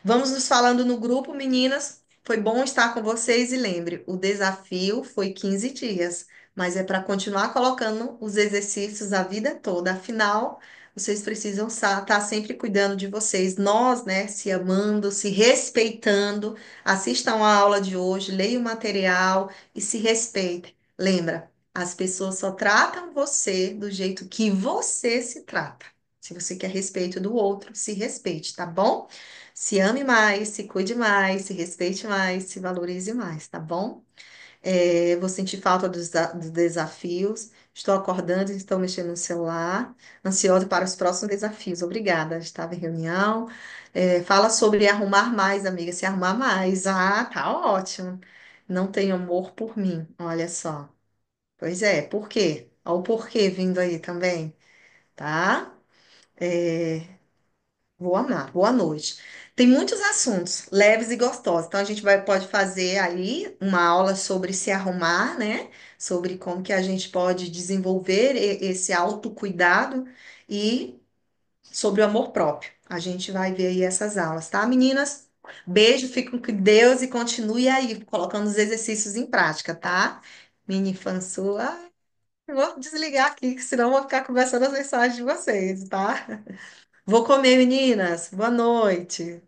[SPEAKER 1] Vamos nos falando no grupo, meninas. Foi bom estar com vocês e lembre, o desafio foi 15 dias, mas é para continuar colocando os exercícios a vida toda. Afinal, vocês precisam estar sempre cuidando de vocês, nós, né, se amando, se respeitando. Assistam a aula de hoje, leiam o material e se respeitem. Lembra, as pessoas só tratam você do jeito que você se trata. Se você quer respeito do outro, se respeite, tá bom? Se ame mais, se cuide mais, se respeite mais, se valorize mais, tá bom? Vou sentir falta dos desafios. Estou acordando, estou mexendo no celular, ansiosa para os próximos desafios. Obrigada, estava em reunião. Fala sobre arrumar mais, amiga, se arrumar mais. Ah, tá ótimo. Não tenho amor por mim, olha só. Pois é, por quê? Olha o porquê vindo aí também, tá? É, Vou amar. Boa noite. Tem muitos assuntos leves e gostosos. Então a gente pode fazer aí uma aula sobre se arrumar, né? Sobre como que a gente pode desenvolver esse autocuidado e sobre o amor próprio. A gente vai ver aí essas aulas, tá, meninas? Beijo, fiquem com Deus e continue aí colocando os exercícios em prática, tá? Mini fã sua. Vou desligar aqui, que senão eu vou ficar conversando as mensagens de vocês, tá? Vou comer, meninas. Boa noite.